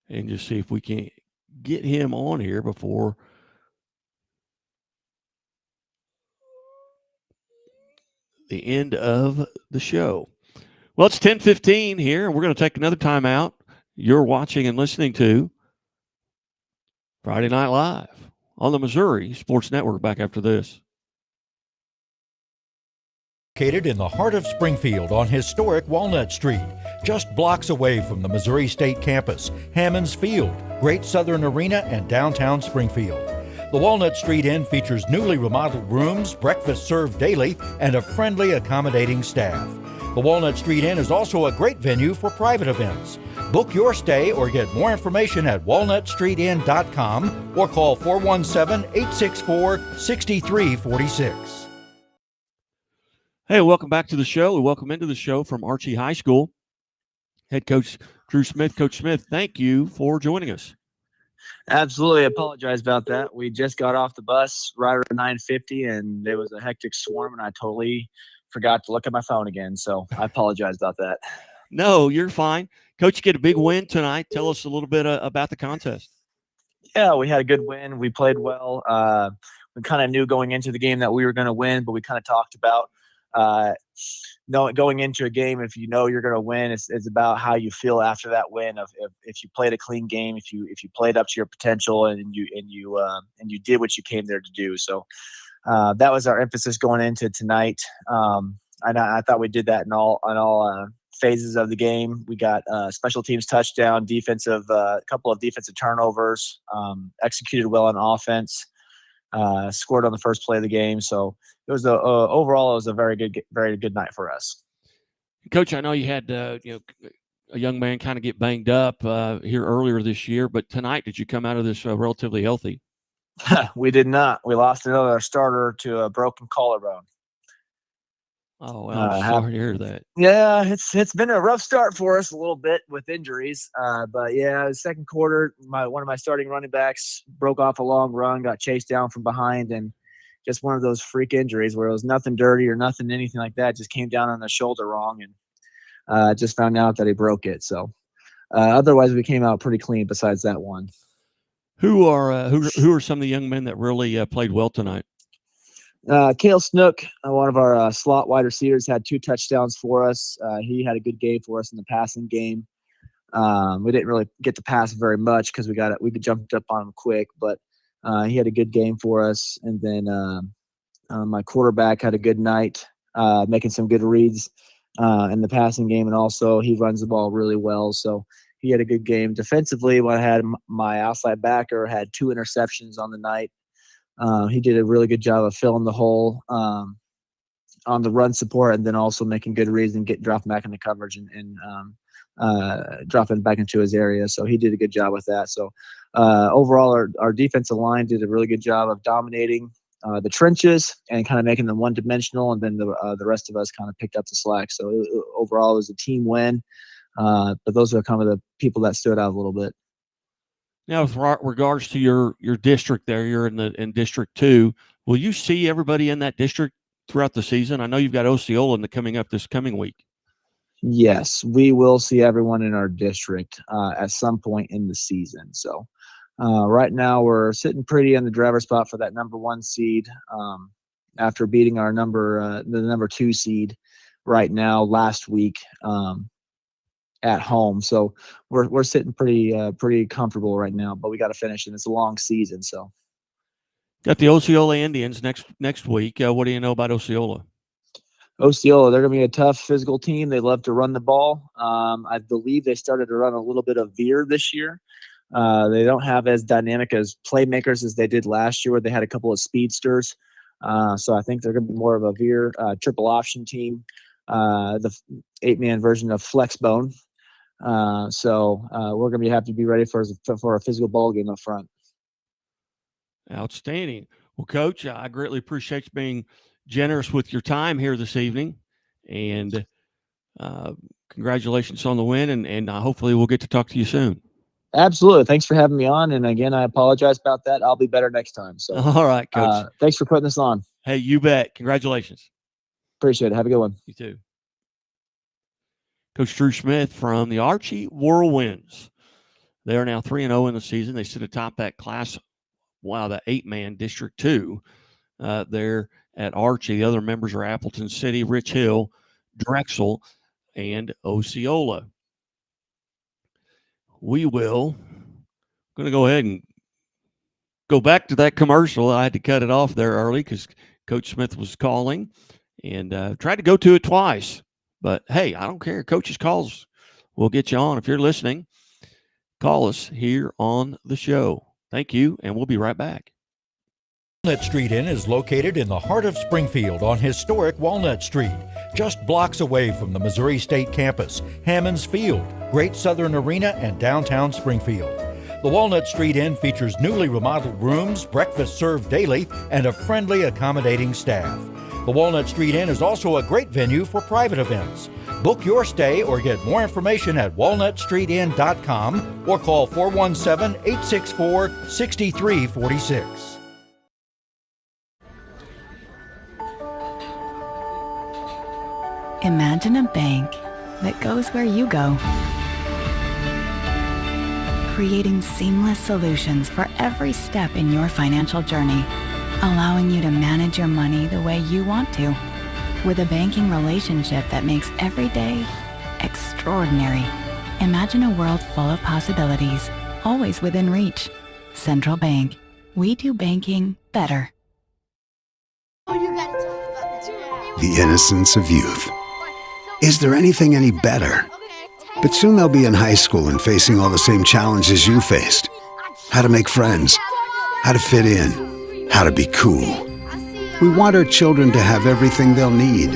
and just see if we can get him on here before the end of the show. Well, it's 10:15 here, and we're going to take another timeout. You're watching and listening to Friday Night Live on the Missouri Sports Network. Back after this. Located in the heart of Springfield on historic Walnut Street, just blocks away from the Missouri State campus, Hammons Field, Great Southern Arena, and downtown Springfield. The Walnut Street Inn features newly remodeled rooms, breakfast served daily, and a friendly, accommodating staff. The Walnut Street Inn is also a great venue for private events. Book your stay or get more information at walnutstreetinn.com or call 417-864-6346. Hey, welcome back to the show. We welcome into the show from Archie High School, head coach Drew Smith. Coach Smith, thank you for joining us. Absolutely. I apologize about that. We just got off the bus right around 9:50, and there was a hectic swarm, and I totally forgot to look at my phone again. So I apologize about that. No, you're fine. Coach, you get a big win tonight. Tell us a little bit about the contest. Yeah, we had a good win. We played well. We kind of knew going into the game that we were going to win, but we kind of talked about going into a game, if you know you're going to win, it's about how you feel after that win. If you played a clean game, if you played up to your potential, and you did what you came there to do. So that was our emphasis going into tonight. And I thought we did that in all phases of the game. We got special teams touchdown, couple of defensive turnovers, executed well on offense. Scored on the first play of the game. So it was overall, it was a very good night for us. Coach, I know you had a young man kind of get banged up here earlier this year, but tonight, did you come out of this relatively healthy? We did not. We lost another starter to a broken collarbone. Oh, well, I'm sorry to hear that. Yeah, it's been a rough start for us a little bit with injuries. But yeah, the second quarter, one of my starting running backs broke off a long run, got chased down from behind, and just one of those freak injuries where it was nothing dirty or anything like that. Just came down on the shoulder wrong, and just found out that he broke it. So otherwise, we came out pretty clean. Besides that one. Who are some of the young men that really played well tonight? Kale Snook, one of our slot wide receivers, had 2 touchdowns for us. He had a good game for us in the passing game. We didn't really get to pass very much because we jumped up on him quick, but he had a good game for us. And then my quarterback had a good night, making some good reads in the passing game, and also he runs the ball really well. So he had a good game. Defensively, I had my outside backer had 2 interceptions on the night. He did a really good job of filling the hole on the run support, and then also making good reads and dropping back into coverage and dropping back into his area. So he did a good job with that. So overall, our defensive line did a really good job of dominating the trenches and kind of making them one-dimensional, and then the rest of us kind of picked up the slack. So overall, it was a team win. But those are kind of the people that stood out a little bit. Now, with regards to your district there, you're in District 2. Will you see everybody in that district throughout the season? I know you've got Osceola coming up this coming week. Yes, we will see everyone in our district at some point in the season. So right now we're sitting pretty in the driver's spot for that number 1 seed after beating our the number 2 seed right now last week. At home, so we're sitting pretty comfortable right now, but we got to finish, and it's a long season. So, got the Osceola Indians next week. What do you know about Osceola? Osceola, they're going to be a tough physical team. They love to run the ball. I believe they started to run a little bit of veer this year. They don't have as dynamic as playmakers as they did last year, where they had a couple of speedsters. So I think they're going to be more of a veer triple option team, the 8-man version of Flexbone. So we're going to have to be ready for a physical ball game up front. Outstanding. Well, Coach, I greatly appreciate you being generous with your time here this evening, and congratulations on the win, and hopefully we'll get to talk to you soon. Absolutely. Thanks for having me on. And again, I apologize about that. I'll be better next time. So, All right, Coach. Thanks for putting this on. Hey, you bet. Congratulations. Appreciate it. Have a good one. You too. Coach Drew Smith from the Archie Whirlwinds. They are now 3-0 in the season. They sit atop that class. Wow, that 8-man District 2 there at Archie. The other members are Appleton City, Rich Hill, Drexel, and Osceola. We will going to go ahead and go back to that commercial. I had to cut it off there early because Coach Smith was calling and tried to go to it twice. But, hey, I don't care. Coach's calls will get you on. If you're listening, call us here on the show. Thank you, and we'll be right back. Walnut Street Inn is located in the heart of Springfield on historic Walnut Street, just blocks away from the Missouri State campus, Hammons Field, Great Southern Arena, and downtown Springfield. The Walnut Street Inn features newly remodeled rooms, breakfast served daily, and a friendly, accommodating staff. The Walnut Street Inn is also a great venue for private events. Book your stay or get more information at walnutstreetinn.com or call 417-864-6346. Imagine a bank that goes where you go, creating seamless solutions for every step in your financial journey, allowing you to manage your money the way you want to, with a banking relationship that makes every day extraordinary. Imagine a world full of possibilities, always within reach. Central Bank. We do banking better. The innocence of youth. Is there anything any better? But soon they'll be in high school and facing all the same challenges you faced. How to make friends, how to fit in, how to be cool. We want our children to have everything they'll need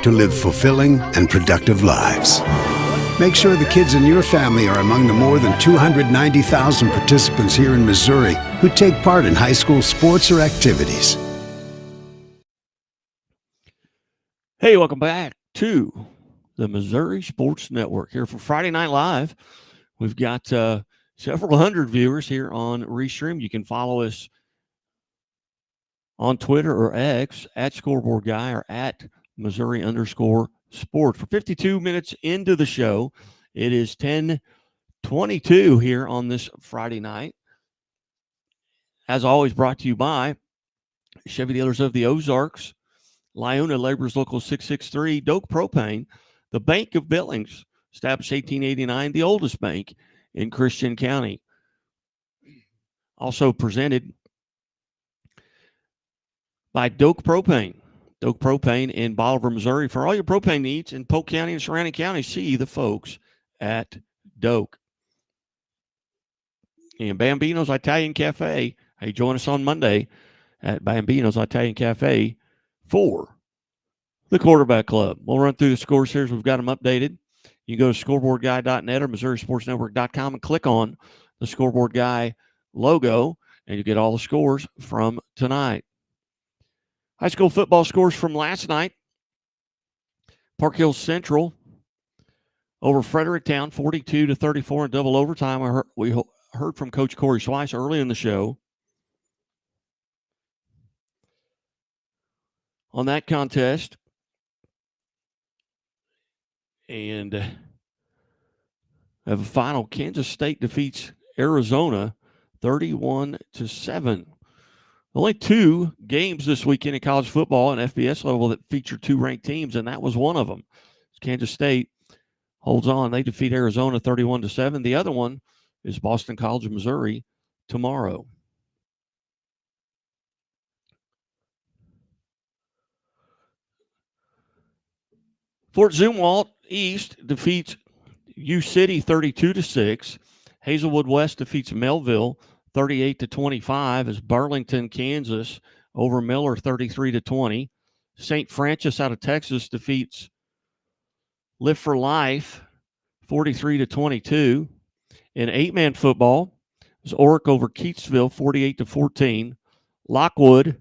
to live fulfilling and productive lives. Make sure the kids in your family are among the more than 290,000 participants here in Missouri who take part in high school sports or activities. Hey, welcome back to the Missouri Sports Network here for Friday Night Live. We've got several hundred viewers here on Restream. You can follow us on Twitter or X at Scoreboard Guy or at Missouri_sports. We're 52 minutes into the show. It is 10:22 here on this Friday night. As always, brought to you by Chevy Dealers of the Ozarks, Lyona Laborers Local 663, Doak Propane, the Bank of Billings, established 1889, the oldest bank in Christian County. Also presented by Doak Propane. Doak Propane in Bolivar, Missouri. For all your propane needs in Polk County and surrounding counties, see the folks at Doak. And Bambino's Italian Cafe. Hey, join us on Monday at Bambino's Italian Cafe for the Quarterback Club. We'll run through the scores here as we've got them updated. You can go to scoreboardguy.net or MissouriSportsNetwork.com and click on the Scoreboard Guy logo, and you get all the scores from tonight. High school football scores from last night. Park Hills Central over Fredericktown, 42-34 in double overtime. We heard from Coach Corey Schweiss early in the show on that contest. And have a final. Kansas State defeats Arizona 31-7. Only two games this weekend in college football and FBS level that feature two ranked teams, and that was one of them. Kansas State holds on. They defeat Arizona 31-7. The other one is Boston College of Missouri tomorrow. Fort Zumwalt East defeats U-City 32-6. Hazelwood West defeats Melville 38-25 as Burlington, Kansas over Miller 33-20. St. Francis out of Texas defeats Live for Life 43-22. In 8-man football, it was Oric over Keatsville 48-14. Lockwood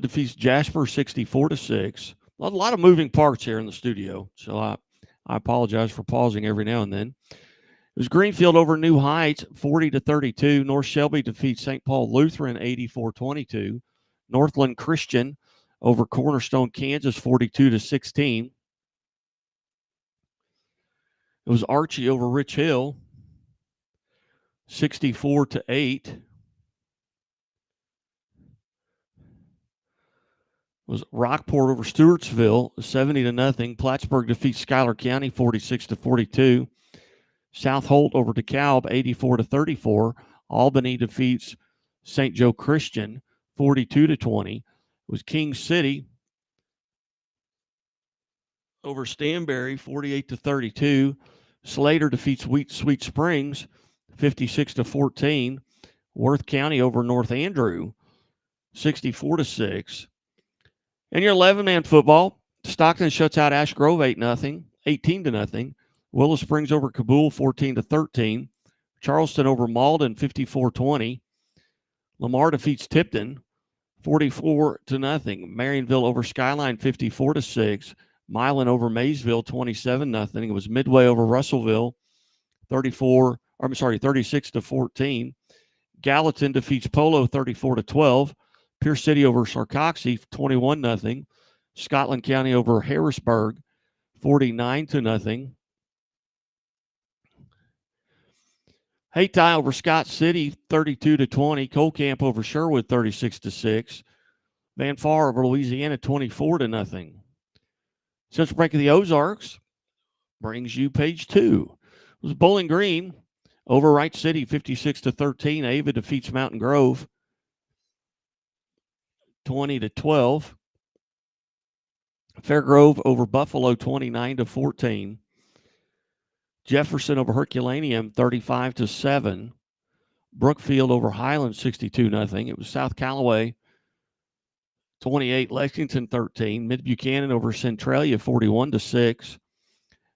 defeats Jasper 64-6. A lot of moving parts here in the studio, so I apologize for pausing every now and then. It was Greenfield over New Heights, 40-32. North Shelby defeats St. Paul Lutheran, 84-22. Northland Christian over Cornerstone, Kansas, 42-16. It was Archie over Rich Hill, 64-8. Was Rockport over Stewartsville, 70-0. Plattsburgh defeats Schuyler County, 46-42. South Holt over DeKalb, 84-34. Albany defeats St. Joe Christian, 42-20. It was King City over Stanberry, 48-32. Slater defeats Sweet Springs, 56-14. Worth County over North Andrew, 64-6. And your 11-man football, Stockton shuts out Ash Grove 8-0, 18-0. Willow Springs over Kabul 14-13. Charleston over Malden 54-20. Lamar defeats Tipton 44-0. Marionville over Skyline 54-6. Milan over Maysville 27-0. It was Midway over Russellville 36-14. Gallatin defeats Polo 34-12. Pierce City over Sarcoxy 21-0. Scotland County over Harrisburg 49-0. Hayti over Scott City 32-20. Cole Camp over Sherwood 36-6. Van Far over Louisiana 24-0. Central Break of the Ozarks brings you page 2. It was Bowling Green over Wright City 56-13. Ava defeats Mountain Grove 20-12. Fairgrove over Buffalo 29-14. Jefferson over Herculaneum 35-7. Brookfield over Highland 62-0. It was South Callaway 28, Lexington 13. Mid Buchanan over Centralia 41-6. It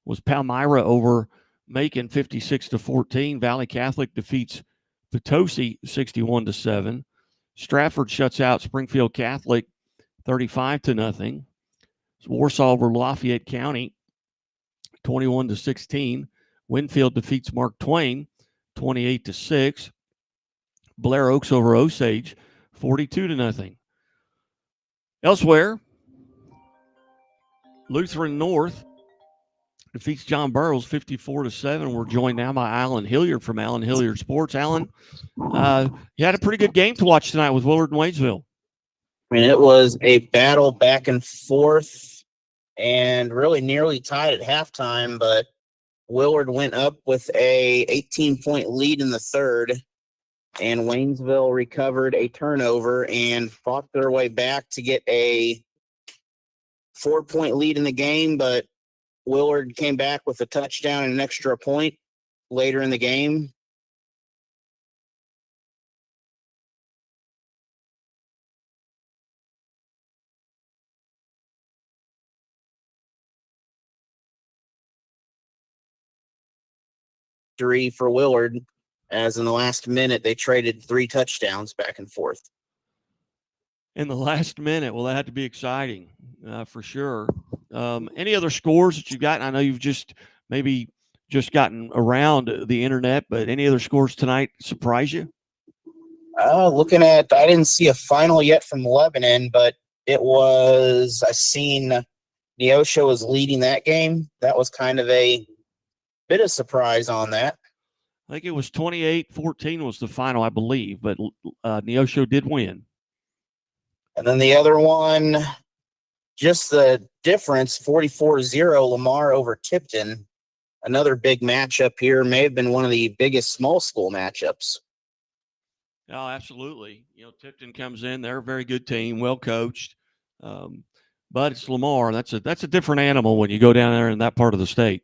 was Palmyra over Macon 56-14. Valley Catholic defeats Potosi 61-7. Stratford shuts out Springfield Catholic 35-0. Warsaw over Lafayette County 21-16. Winfield defeats Mark Twain 28-6. Blair Oaks over Osage 42-0. Elsewhere, Lutheran North defeats John Burroughs 54-7. We're joined now by Alan Hilliard from Alan Hilliard Sports. Alan, you had a pretty good game to watch tonight with Willard and Wadesville. I mean, it was a battle back and forth and really nearly tied at halftime, but Willard went up with a 18-point lead in the third, and Waynesville recovered a turnover and fought their way back to get a 4-point lead in the game, but Willard came back with a touchdown and an extra point later in the game. For Willard, as in the last minute they traded 3 touchdowns back and forth. In the last minute, well, that had to be exciting for sure. Any other scores that you've gotten? I know you've just gotten around the internet, but any other scores tonight surprise you? Looking at, I didn't see a final yet from Lebanon, but I seen Neosho was leading that game. That was kind of a bit of surprise on that. I think it was 28-14 was the final, I believe, but Neosho did win. And then the other one, just the difference, 44-0 Lamar over Tipton. Another big matchup here. May have been one of the biggest small school matchups. Oh, absolutely. Tipton comes in. They're a very good team, well coached. But it's Lamar. That's a different animal when you go down there in that part of the state.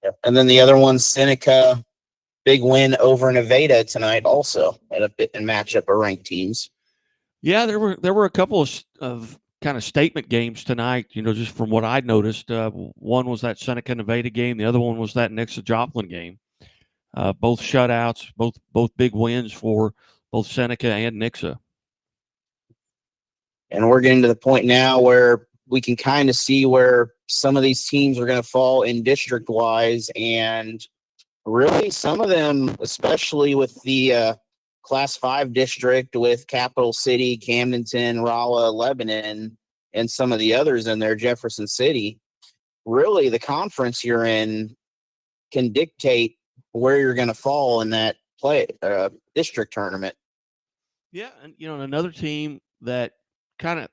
Yep. And then the other one, Seneca, big win over Nevada tonight also at a bit in matchup of ranked teams. Yeah, there were a couple of kind of statement games tonight, just from what I noticed. One was that Seneca Nevada game. The other one was that Nixa Joplin game. Both shutouts, both big wins for both Seneca and Nixa. And we're getting to the point now where we can kind of see where some of these teams are going to fall in district wise. And really some of them, especially with the Class 5 district with Capital City, Camdenton, Rolla, Lebanon, and some of the others in there, Jefferson City, really the conference you're in can dictate where you're going to fall in that district tournament. Yeah, and another team that kind of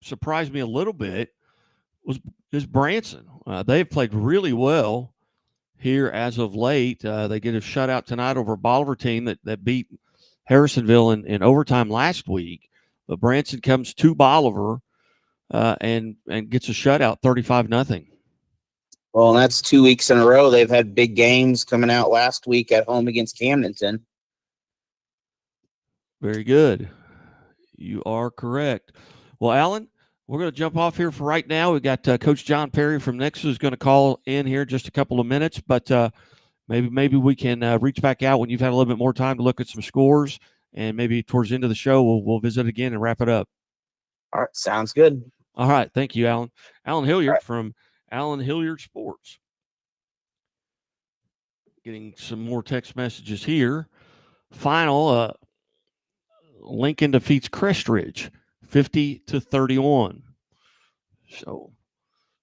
surprised me a little bit is Branson. They've played really well here as of late. They get a shutout tonight over a Bolivar team that beat Harrisonville in overtime last week. But Branson comes to Bolivar and gets a shutout, 35-0. Well, and that's 2 weeks in a row. They've had big games coming out last week at home against Camdenton. Very good. You are correct. Well, Alan, we're going to jump off here for right now. We've got Coach John Perry from Nixon who's going to call in here in just a couple of minutes, but maybe we can reach back out when you've had a little bit more time to look at some scores, and maybe towards the end of the show we'll visit again and wrap it up. All right, sounds good. All right, thank you, Alan. Alan Hilliard from Alan Hilliard Sports. Getting some more text messages here. Final, Lincoln defeats Crestridge 50-31. So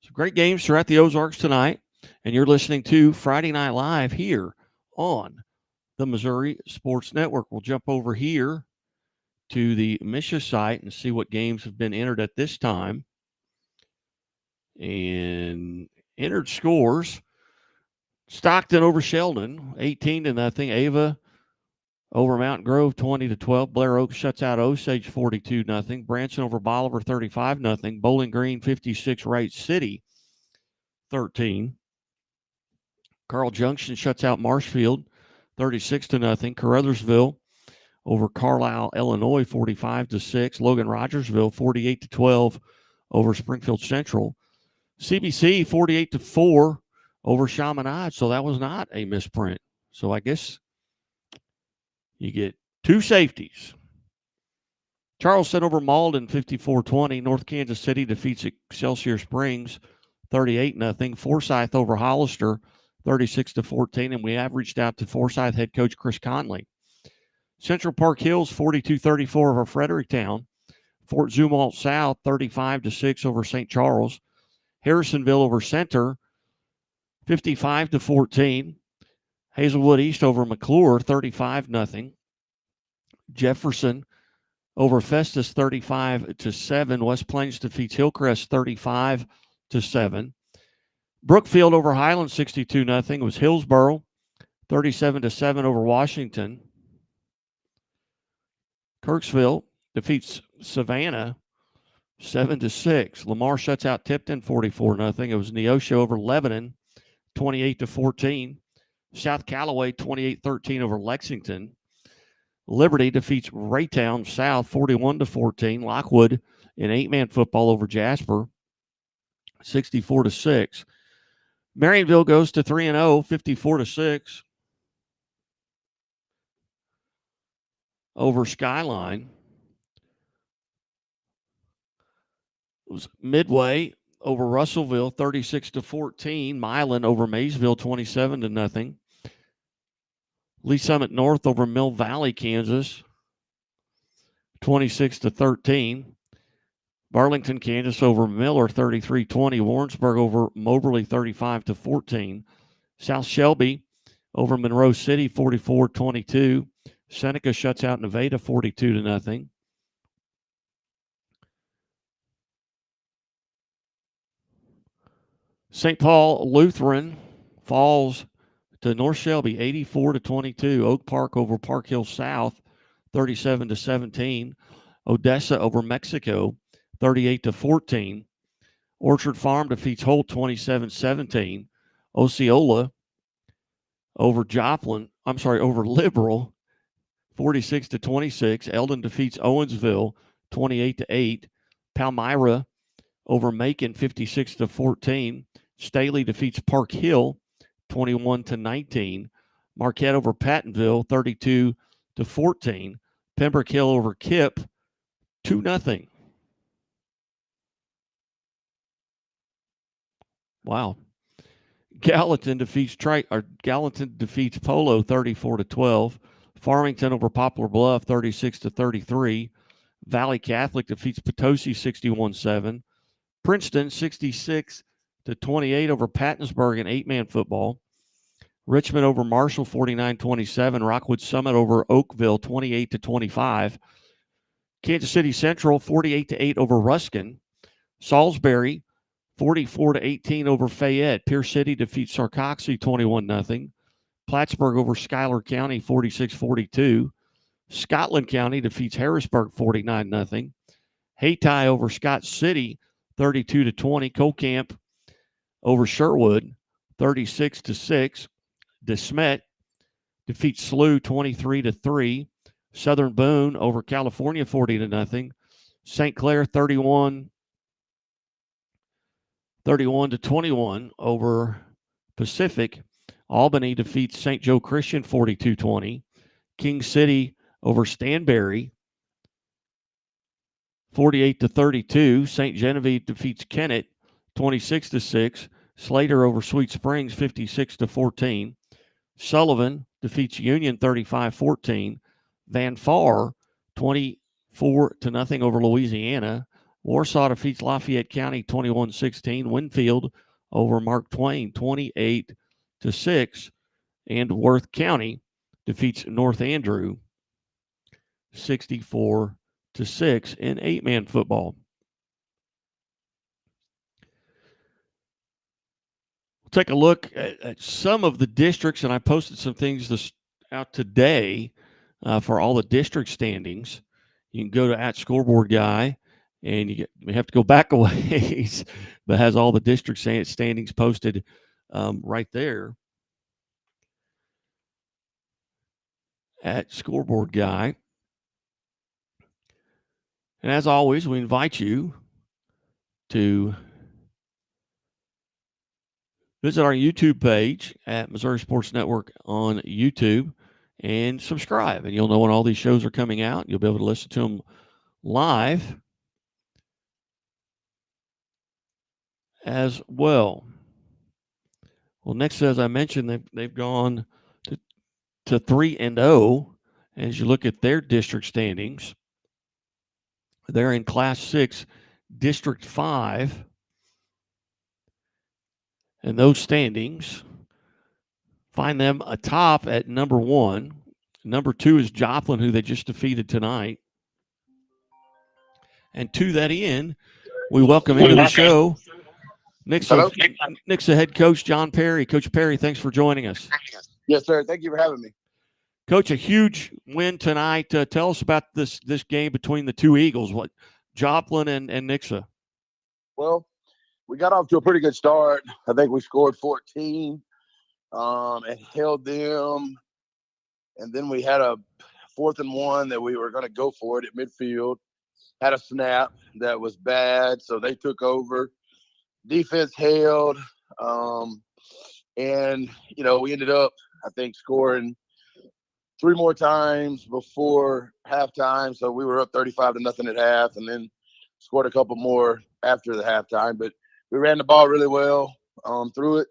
some great games throughout the Ozarks tonight, and you're listening to Friday Night Live here on the Missouri Sports Network. We'll jump over here to the Misha site and see what games have been entered at this time. And entered scores: Stockton over Sheldon, 18-0. Ava over Mountain Grove, 20-12. Blair Oaks shuts out Osage, 42-0. Branson over Bolivar, 35-0. Bowling Green, 56. Wright City, 13. Carl Junction shuts out Marshfield, 36-0. Caruthersville over Carlisle, Illinois, 45-6. Logan Rogersville, 48-12 over Springfield Central. CBC, 48-4 over Chaminade. So that was not a misprint. So I guess you get two safeties. Charleston over Malden, 54-20. North Kansas City defeats Excelsior Springs, 38-0. Forsyth over Hollister, 36-14. And we have reached out to Forsyth head coach Chris Conley. Central Park Hills, 42-34 over Fredericktown. Fort Zumwalt South, 35-6 over St. Charles. Harrisonville over Center, 55-14. Hazelwood East over McClure, 35-0. Jefferson over Festus, 35-7. West Plains defeats Hillcrest, 35-7. Brookfield over Highland, 62-0. It was Hillsboro, 37-7 over Washington. Kirksville defeats Savannah, 7-6. Lamar shuts out Tipton, 44-0. It was Neosho over Lebanon, 28-14. South Callaway, 28-13 over Lexington. Liberty defeats Raytown South, 41-14. Lockwood in 8-man football over Jasper, 64-6. Marionville goes to 3-0, 54-6 over Skyline. It was Midway over Russellville, 36-14. Milan over Maysville, 27-0. Lee Summit North over Mill Valley, Kansas, 26-13. Burlington, Kansas over Miller, 33-20. Warrensburg over Moberly, 35-14. South Shelby over Monroe City, 44-22. Seneca shuts out Nevada, 42-0. St. Paul Lutheran falls to North Shelby, 84-22. Oak Park over Park Hill South, 37-17. Odessa over Mexico, 38-14. Orchard Farm defeats Holt, 27-17. Osceola over over Liberal, 46-26. Eldon defeats Owensville, 28-8. Palmyra over Macon, 56-14. Staley defeats Park Hill, 21-19. Marquette over Pattonville, 32-14. Pembroke Hill over Kip, 2-0. Wow. Gallatin defeats Polo 34-12. Farmington over Poplar Bluff 36-33. Valley Catholic defeats Potosi 61-7. Princeton 66-28 over Pattonsburg in 8-man football. Richmond over Marshall 49-27. Rockwood Summit over Oakville 28-25. Kansas City Central 48-8 over Ruskin. Salisbury 44-18 over Fayette. Pierce City defeats Sarcoxy 21-0. Plattsburgh over Schuyler County 46-42. Scotland County defeats Harrisburg 49-0. Hayti over Scott City 32-20. Colcamp over Sherwood 36-6. DeSmet defeats SLU 23-3. Southern Boone over California 40-0. St. Clair 31-21 over Pacific. Albany defeats St. Joe Christian 42-20. King City over Stanberry 48-32. St. Genevieve defeats Kennett 26-6. Slater over Sweet Springs 56-14. Sullivan defeats Union 35-14. Van Far 24-0 over Louisiana. Warsaw defeats Lafayette County 21-16. Winfield over Mark Twain 28-6. And Worth County defeats North Andrew 64-6 in 8-man football. We'll take a look at some of the districts, and I posted some things out today for all the district standings. You can go to @Scoreboard Guy, and you have to go back a ways, but has all the district standings posted right there at Scoreboard Guy. And as always, we invite you to visit our YouTube page at Missouri Sports Network on YouTube and subscribe, and you'll know when all these shows are coming out. You'll be able to listen to them live as well. Well, next, as I mentioned, they've gone to 3-0. As you look at their district standings, they're in Class 6, District 5. And those standings find them atop at number 1. Number 2 is Joplin, who they just defeated tonight. And to that end, we welcome into the show Nixa head coach John Perry. Coach Perry, thanks for joining us. Yes, sir. Thank you for having me. Coach, a huge win tonight. Tell us about this game between the two Eagles, Joplin and Nixa. Well, we got off to a pretty good start. I think we scored 14 and held them. And then we had a 4th and 1 that we were going to go for it at midfield. Had a snap that was bad, so they took over. Defense held. And, we ended up, I think, scoring 3 more times before halftime. So we were up 35-0 at half, and then scored a couple more after the halftime. But we ran the ball really well through it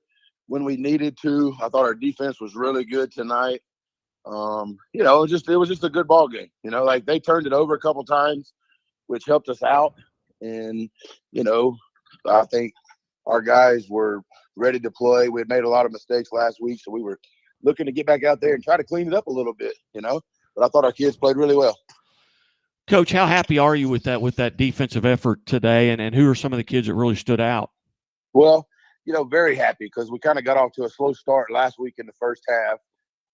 when we needed to. I thought our defense was really good tonight. It was just a good ball game. Like they turned it over a couple times, which helped us out. And, I think our guys were ready to play. We had made a lot of mistakes last week, so we were looking to get back out there and try to clean it up a little bit, But I thought our kids played really well. Coach, how happy are you with that defensive effort today, and who are some of the kids that really stood out? Well, very happy because we kind of got off to a slow start last week in the first half.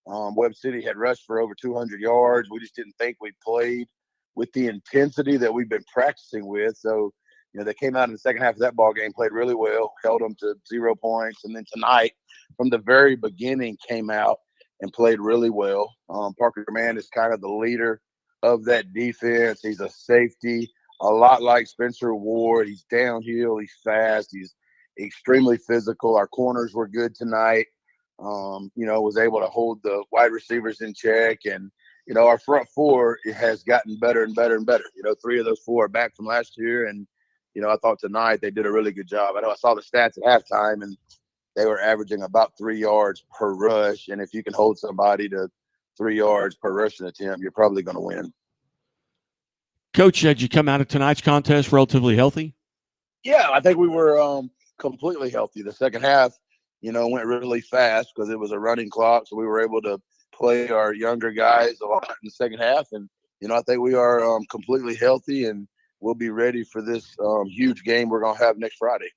Webb City had rushed for over 200 yards. We just didn't think we played with the intensity that we've been practicing with. So, they came out in the second half of that ball game, played really well, held them to 0 points. And then tonight, from the very beginning, came out and played really well. Parker Mann is kind of the leader of that defense. He's a safety, a lot like Spencer Ward. He's downhill. He's fast. He's extremely physical. Our corners were good tonight. Was able to hold the wide receivers in check. And, our front four has gotten better and better and better. 3 of those 4 are back from last year. And, I thought tonight they did a really good job. I know I saw the stats at halftime, and they were averaging about 3 yards per rush. And if you can hold somebody to 3 yards per rushing attempt, you're probably going to win. Coach, did you come out of tonight's contest relatively healthy? Yeah, I think we were completely healthy. The second half, went really fast because it was a running clock. So we were able to play our younger guys a lot in the second half. And, I think we are completely healthy, and we'll be ready for this huge game we're going to have next Friday.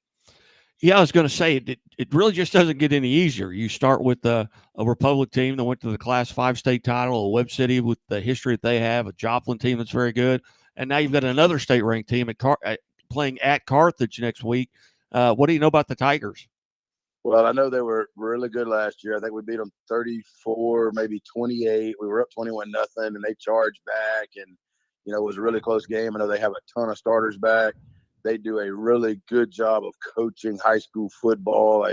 Yeah, I was going to say it really just doesn't get any easier. You start with a Republic team that went to the Class 5 state title, a Webb City with the history that they have, a Joplin team that's very good, and now you've got another state-ranked team playing at Carthage next week. What do you know about the Tigers? Well, I know they were really good last year. I think we beat them 34, maybe 28. We were up 21-0, and they charged back, and it was a really close game. I know they have a ton of starters back. They do a really good job of coaching high school football.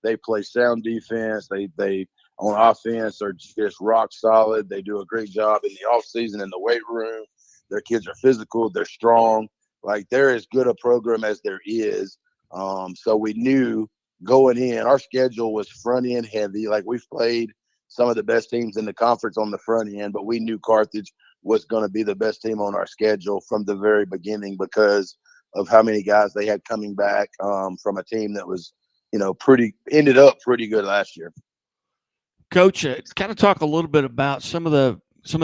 They play sound defense. They on offense are just rock solid. They do a great job in the off season in the weight room. Their kids are physical. They're strong. Like, they're as good a program as there is. So we knew going in, our schedule was front end heavy. Like, we've played some of the best teams in the conference on the front end, but we knew Carthage was going to be the best team on our schedule from the very beginning because of how many guys they had coming back from a team that was, ended up pretty good last year. Coach, kind of talk a little bit about some of the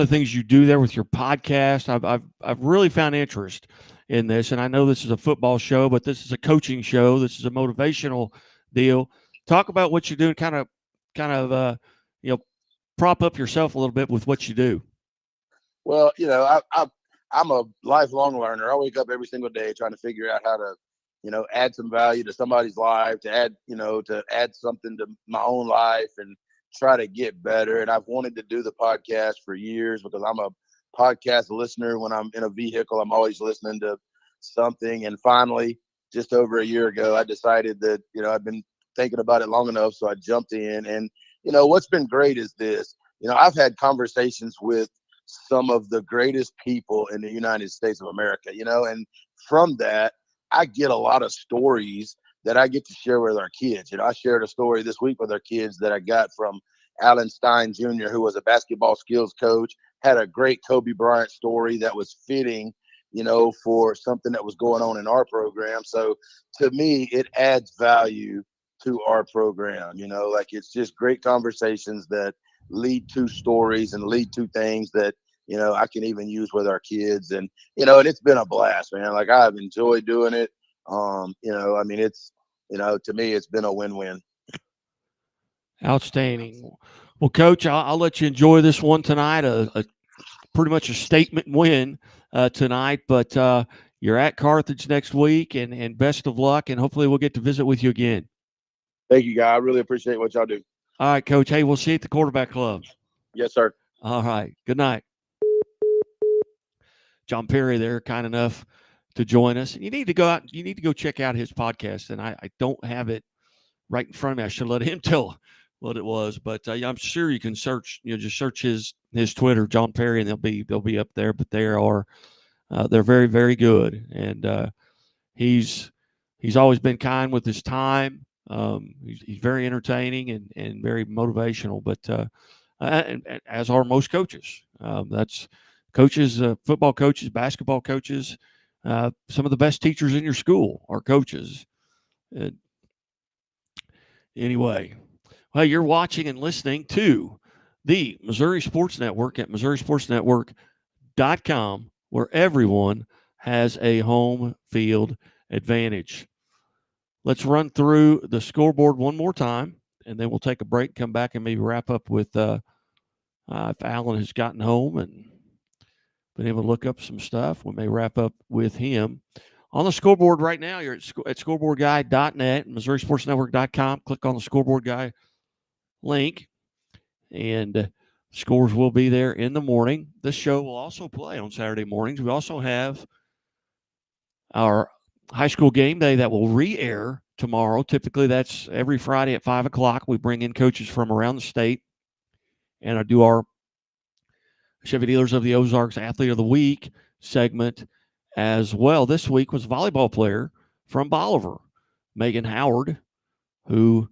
things you do there with your podcast. I've really found interest in this, and I know this is a football show, but this is a coaching show. This is a motivational deal. Talk about what you do and kind of prop up yourself a little bit with what you do. Well, I'm a lifelong learner. I wake up every single day trying to figure out how to, add some value to somebody's life, to add something to my own life and try to get better. And I've wanted to do the podcast for years because I'm a podcast listener. When I'm in a vehicle, I'm always listening to something. And finally, just over a year ago, I decided that, I've been thinking about it long enough. So I jumped in. And, what's been great is this. I've had conversations with some of the greatest people in the United States of America, and from that, I get a lot of stories that I get to share with our kids. I shared a story this week with our kids that I got from Alan Stein Jr., who was a basketball skills coach, had a great Kobe Bryant story that was fitting, for something that was going on in our program. So to me, it adds value to our program, like it's just great conversations that lead to stories and lead to things that, I can even use with our kids. And, and it's been a blast, man. Like, I've enjoyed doing it. It's, to me, it's been a win-win. Outstanding. Well, Coach, I'll let you enjoy this one tonight. A pretty much a statement win tonight, but you're at Carthage next week, and best of luck, and hopefully we'll get to visit with you again. Thank you, guys. I really appreciate what y'all do. All right, Coach. Hey, we'll see you at the Quarterback Club. Yes, sir. All right. Good night. John Perry there, kind enough to join us. And you need to go out. You need to go check out his podcast. And I don't have it right in front of me. I should let him tell what it was. But I'm sure you can search. Just search his Twitter, John Perry, and they'll be up there. But they're very, very good. And he's always been kind with his time. He's very entertaining and very motivational. But and as are most coaches. That's coaches, football coaches, basketball coaches. Some of the best teachers in your school are coaches. Anyway, well, you're watching and listening to the Missouri Sports Network at MissouriSportsNetwork.com, where everyone has a home field advantage. Let's run through the scoreboard one more time, and then we'll take a break, come back, and maybe wrap up with if Alan has gotten home and been able to look up some stuff. We may wrap up with him. On the scoreboard right now, you're at scoreboardguy.net, MissouriSportsNetwork.com. Click on the Scoreboard Guy link, and scores will be there in the morning. This show will also play on Saturday mornings. We also have our high school game day that will re-air tomorrow. Typically, that's every Friday at 5 o'clock. We bring in coaches from around the state, and I do our Chevy Dealers of the Ozarks Athlete of the Week segment as well this week was a volleyball player from Bolivar, Megan Howard, who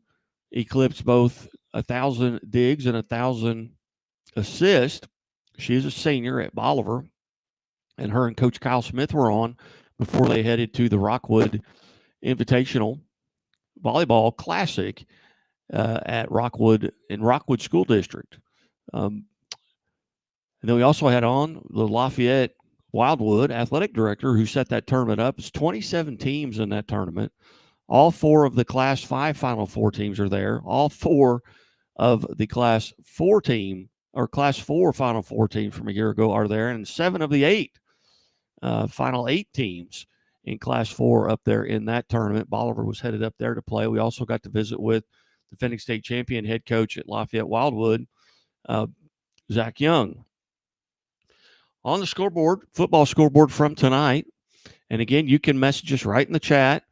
eclipsed both 1,000 digs and 1,000 assists. She is a senior at Bolivar, and her and Coach Kyle Smith were on before they headed to the Rockwood Invitational Volleyball Classic at Rockwood School District. And then we also had on the Lafayette Wildwood athletic director who set that tournament up. It's 27 teams in that tournament. All 4 of the Class 5 Final Four teams are there. All 4 of the Class 4 team or Class 4 Final Four teams from a year ago are there, and 7 of the 8 Final 8 teams in Class 4 up there in that tournament. Bolivar was headed up there to play. We also got to visit with defending state champion head coach at Lafayette Wildwood, Zach Young. On the scoreboard, football scoreboard from tonight. And again, you can message us right in the chat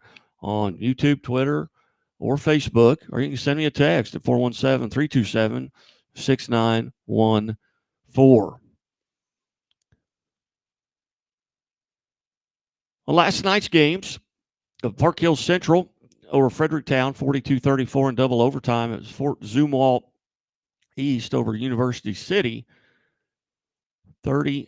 on YouTube, Twitter, or Facebook, or you can send me a text at 417-327-6914. Well, last night's games of Park Hill Central over Fredericktown, 42-34 in double overtime. It was Fort Zumwalt East over University City, 32-6.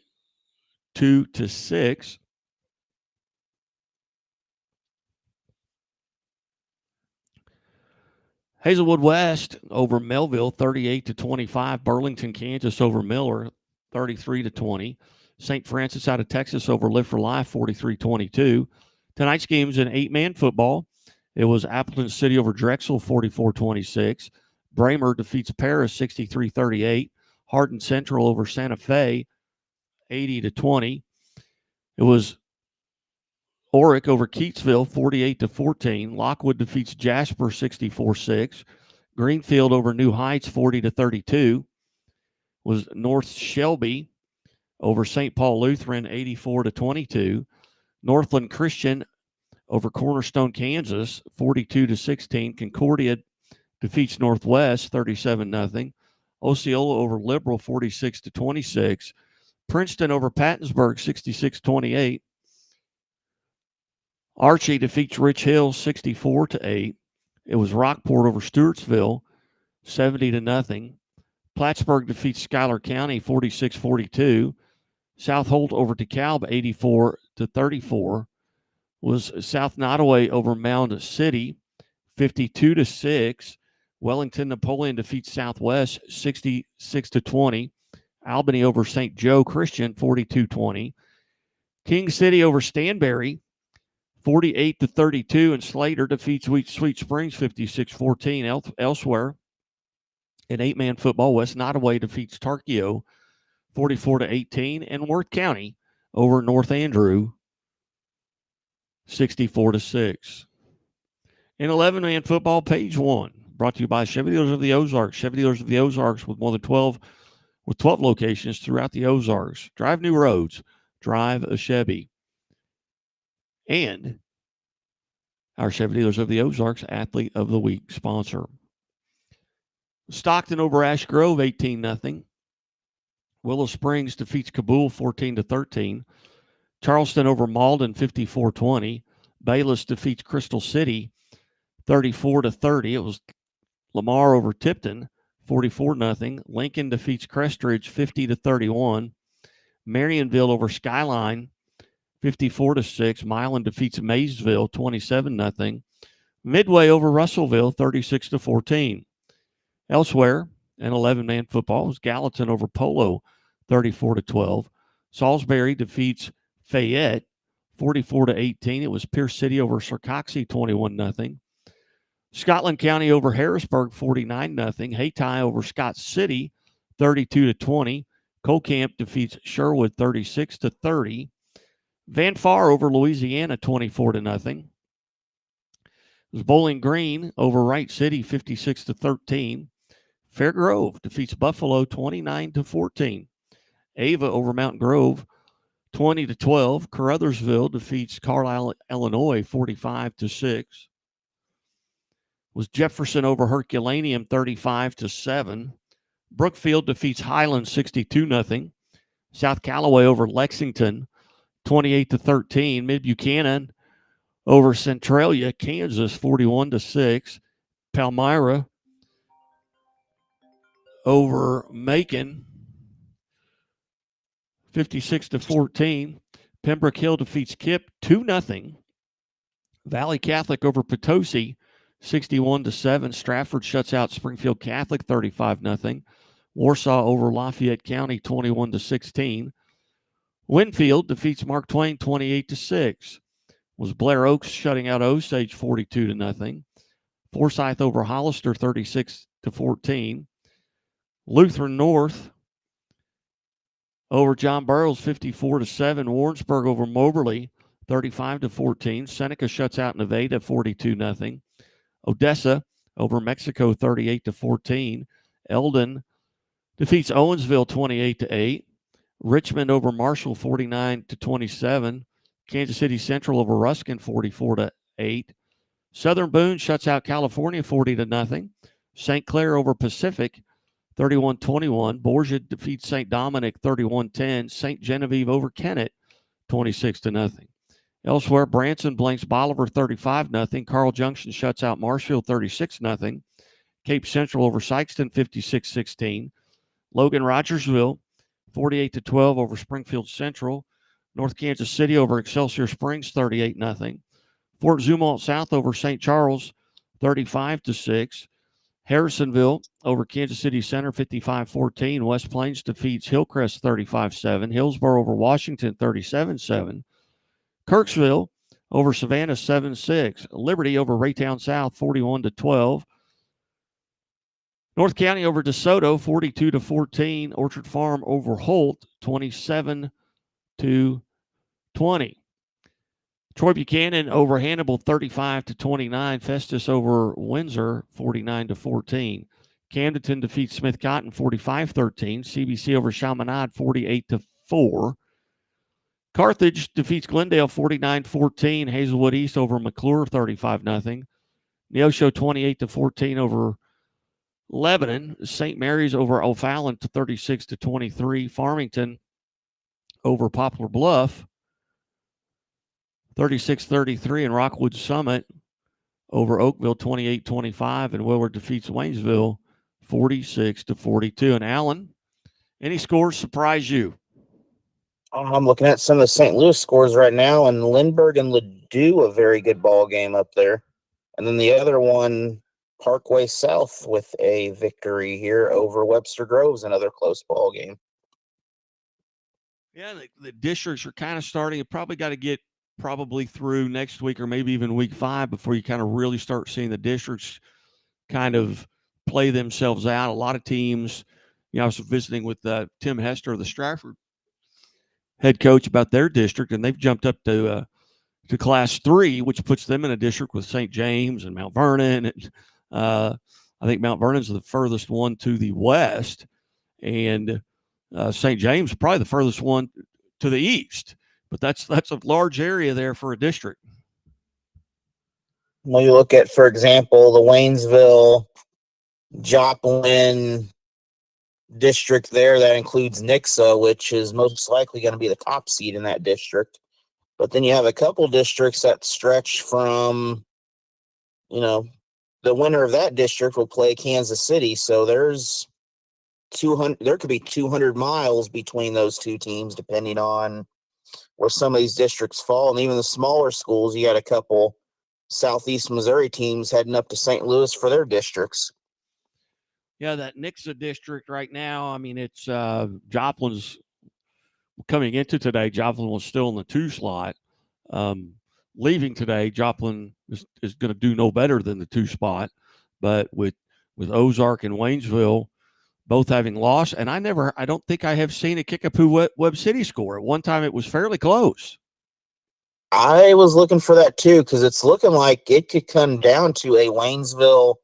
Hazelwood West over Melville, 38-25. Burlington, Kansas over Miller, 33-20. St. Francis out of Texas over Live for Life, 43-22. Tonight's game is an 8-man football. It was Appleton City over Drexel, 44-26. Bramer defeats Paris, 63-38. Hardin Central over Santa Fe, 80-20. It was Oric over Keatsville, 48-14. Lockwood defeats Jasper, 64-6. Greenfield over New Heights, 40-32. Was North Shelby over St. Paul Lutheran, 84-22. Northland Christian over Cornerstone, Kansas, 42-16. Concordia defeats Northwest, 37-0. Osceola over Liberal, 46-26. Princeton over Pattonsburg, 66-28. Archie defeats Rich Hill, 64-8. It was Rockport over Stewartsville, 70-0. Plattsburgh defeats Schuyler County, 46-42. South Holt over DeKalb, 84-34. Was South Nottoway over Mound City, 52-6. Wellington Napoleon defeats Southwest, 66-20. Albany over St. Joe Christian, 42-20. King City over Stanberry, 48-32, and Slater defeats Sweet Springs 56-14. Elsewhere, in 8-man football, West Nottoway defeats Tarkio 44-18, and Worth County over North Andrew 64-6. In 11-man football, page 1, brought to you by Chevy Dealers of the Ozarks. Chevy Dealers of the Ozarks with more than 12 locations throughout the Ozarks. Drive new roads. Drive a Chevy. And our Chevy Dealers of the Ozarks Athlete of the Week sponsor. Stockton over Ash Grove, 18-0. Willow Springs defeats Kabul, 14-13. Charleston over Malden, 54-20. Bayless defeats Crystal City, 34-30. It was Lamar over Tipton, 44-0. Lincoln defeats Crestridge, 50-31. Marionville over Skyline, 54-6. Milan defeats Maysville, 27-0. Midway over Russellville, 36-14. Elsewhere, in 11-man football, was Gallatin over Polo, 34-12. Salisbury defeats Fayette, 44-18. It was Pierce City over Sarcoxy, 21-0. Scotland County over Harrisburg, 49-0. Hayti over Scott City, 32-20. Colcamp defeats Sherwood, 36-30. Van Far over Louisiana, 24-0. It was Bowling Green over Wright City, 56-13. Fairgrove defeats Buffalo, 29-14. Ava over Mountain Grove, 20-12. Caruthersville defeats Carlisle, Illinois, 45-6. Was Jefferson over Herculaneum, 35-7. Brookfield defeats Highland, 62-0. South Callaway over Lexington, 28-13. Mid Buchanan over Centralia, Kansas, 41-6. Palmyra over Macon, 56-14. Pembroke Hill defeats Kip 2-0. Valley Catholic over Potosi, 61-7. Stratford shuts out Springfield Catholic, 35-0. Warsaw over Lafayette County, 21-16. Winfield defeats Mark Twain, 28-6. Was Blair Oaks shutting out Osage, 42-0. Forsyth over Hollister, 36-14. Lutheran North over John Burroughs, 54-7. Warrensburg over Moberly, 35-14. Seneca shuts out Nevada, 42-0. Odessa over Mexico, 38-14. Eldon defeats Owensville, 28-8. Richmond over Marshall, 49-27. Kansas City Central over Ruskin, 44-8. Southern Boone shuts out California, 40-0. St. Clair over Pacific, 31-21. Borgia defeats St. Dominic, 31-10. St. Genevieve over Kennett, 26-0. Elsewhere, Branson blanks Bolivar, 35-0. Carl Junction shuts out Marshfield, 36-0. Cape Central over Sykeston, 56-16. Logan Rogersville, 48-12 over Springfield Central. North Kansas City over Excelsior Springs, 38-0. Fort Zumwalt South over St. Charles, 35-6. Harrisonville over Kansas City Center, 55-14. West Plains defeats Hillcrest, 35-7. Hillsborough over Washington, 37-7. Kirksville over Savannah, 7-6. Liberty over Raytown South, 41-12. North County over DeSoto, 42-14. Orchard Farm over Holt, 27-20. Troy Buchanan over Hannibal, 35-29. Festus over Windsor, 49-14. Camdenton defeats Smith Cotton, 45-13. CBC over Chaminade, 48-4. Carthage defeats Glendale, 49-14. Hazelwood East over McClure, 35-0. Neosho, 28-14 over Lebanon. St. Mary's over O'Fallon, 36-23. Farmington over Poplar Bluff, 36-33. And Rockwood Summit over Oakville, 28-25. And Willard defeats Waynesville, 46-42. And Allen, any scores surprise you? I'm looking at some of the St. Louis scores right now, and Lindbergh and Ladue, a very good ball game up there. And then the other one, Parkway South, with a victory here over Webster Groves, another close ball game. Yeah, the districts are kind of starting. You probably got to get through next week or maybe even week 5 before you kind of really start seeing the districts kind of play themselves out. A lot of teams, I was visiting with Tim Hester, the Stratford head coach, about their district, and they've jumped up to Class 3, which puts them in a district with St. James and Mount Vernon. And I think Mount Vernon's the furthest one to the west, and St. James probably the furthest one to the east. But that's a large area there for a district. Well, you look at, for example, the Waynesville, Joplin district there, that includes Nixa, which is most likely going to be the top seed in that district. But then you have a couple districts that stretch from, the winner of that district will play Kansas City. So there could be 200 miles between those two teams, depending on where some of these districts fall. And even the smaller schools, you got a couple Southeast Missouri teams heading up to St. Louis for their districts. Yeah, that Nixa district right now, it's Joplin's coming into today. Joplin was still in the 2 slot. Leaving today, Joplin is going to do no better than the 2 spot. But with Ozark and Waynesville both having lost, and I don't think I have seen a Kickapoo Webb City score. At one time, it was fairly close. I was looking for that too, because it's looking like it could come down to a Waynesville,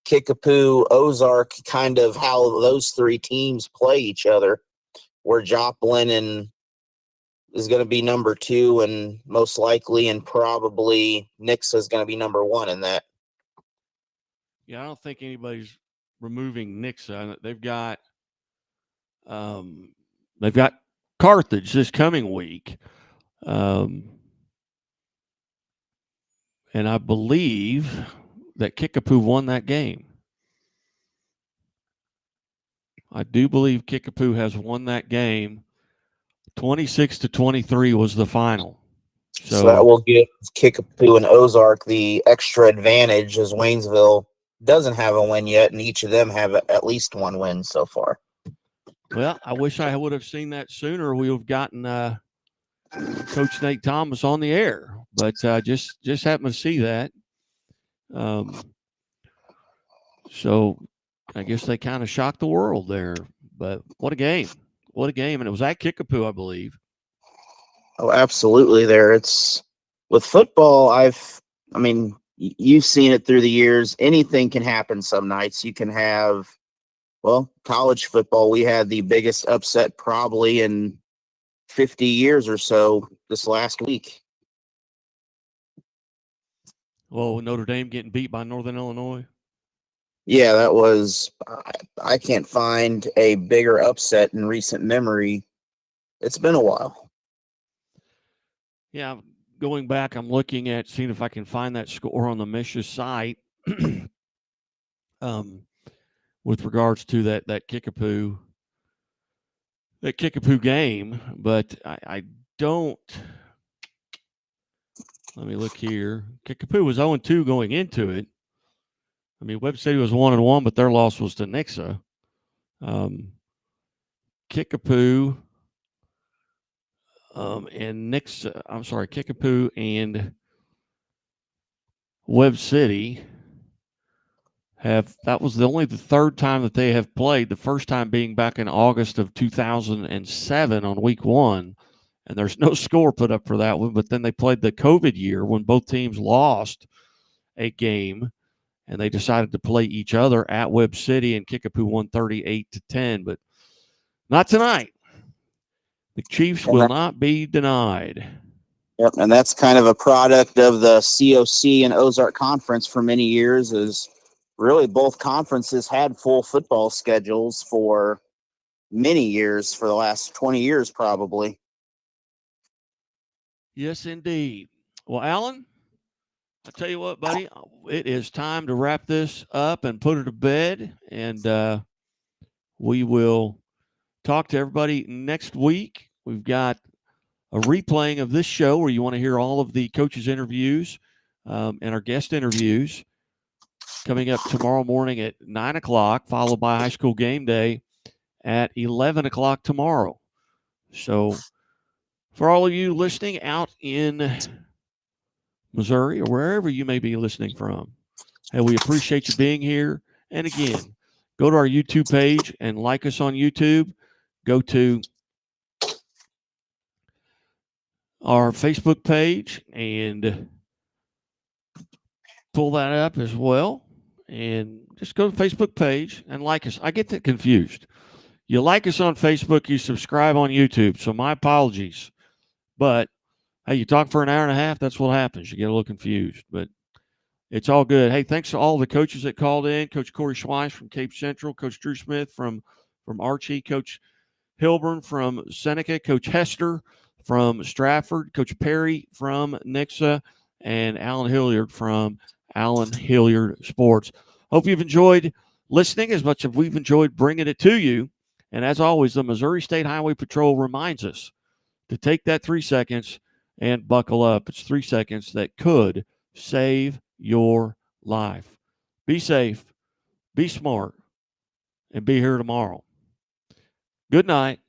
Kickapoo, Ozark, kind of how those 3 teams play each other, where Joplin is going to be number 2 and most likely, and probably Nixa is going to be number 1 in that. Yeah, I don't think anybody's removing Nixa. They've got Carthage this coming week. And I believe that Kickapoo won that game. I do believe Kickapoo has won that game. 26-23 was the final. So that will give Kickapoo and Ozark the extra advantage, as Waynesville doesn't have a win yet, and each of them have at least one win so far. Well, I wish I would have seen that sooner. We would have gotten Coach Nate Thomas on the air, but just happened to see that. So I guess they kind of shocked the world there. But what a game. What a game. And it was at Kickapoo, I believe. Oh, absolutely. It's with football. You've seen it through the years. Anything can happen some nights. You can have, college football. We had the biggest upset probably in 50 years or so this last week. Well, Notre Dame getting beat by Northern Illinois. Yeah, that was, I can't find a bigger upset in recent memory. It's been a while. Yeah, going back, I'm looking at seeing if I can find that score on the Mish's site with regards to that Kickapoo game, but I don't. Let me look here. Kickapoo was 0-2 going into it. I mean, Webb City was 1-1, but their loss was to Nixa. Kickapoo and Nixa. I'm sorry, Kickapoo and Webb City that was the third time that they have played, the first time being back in August of 2007 on week 1. And there's no score put up for that one, but then they played the COVID year when both teams lost a game, and they decided to play each other at Webb City, and Kickapoo won 38-10, but not tonight. The Chiefs will not be denied. Yep, and that's kind of a product of the COC and Ozark Conference for many years, is really both conferences had full football schedules for many years, for the last 20 years probably. Yes, indeed. Well, Alan, I tell you what, buddy, it is time to wrap this up and put it to bed, and we will talk to everybody next week. We've got a replaying of this show where you want to hear all of the coaches' interviews and our guest interviews coming up tomorrow morning at 9 o'clock, followed by high school game day at 11 o'clock tomorrow. So for all of you listening out in Missouri or wherever you may be listening from, hey, we appreciate you being here. And again, go to our YouTube page and like us on YouTube. Go to our Facebook page and pull that up as well. And just go to the Facebook page and like us. I get that confused. You like us on Facebook, you subscribe on YouTube. So my apologies. But hey, you talk for an hour and a half, that's what happens. You get a little confused, but it's all good. Hey, thanks to all the coaches that called in. Coach Corey Schweiss from Cape Central, Coach Drew Smith from Archie, Coach Hilburn from Seneca, Coach Hester from Stratford, Coach Perry from Nixa, and Alan Hilliard from Alan Hilliard Sports. Hope you've enjoyed listening as much as we've enjoyed bringing it to you. And as always, the Missouri State Highway Patrol reminds us to take that 3 seconds and buckle up. It's 3 seconds that could save your life. Be safe, be smart, and be here tomorrow. Good night.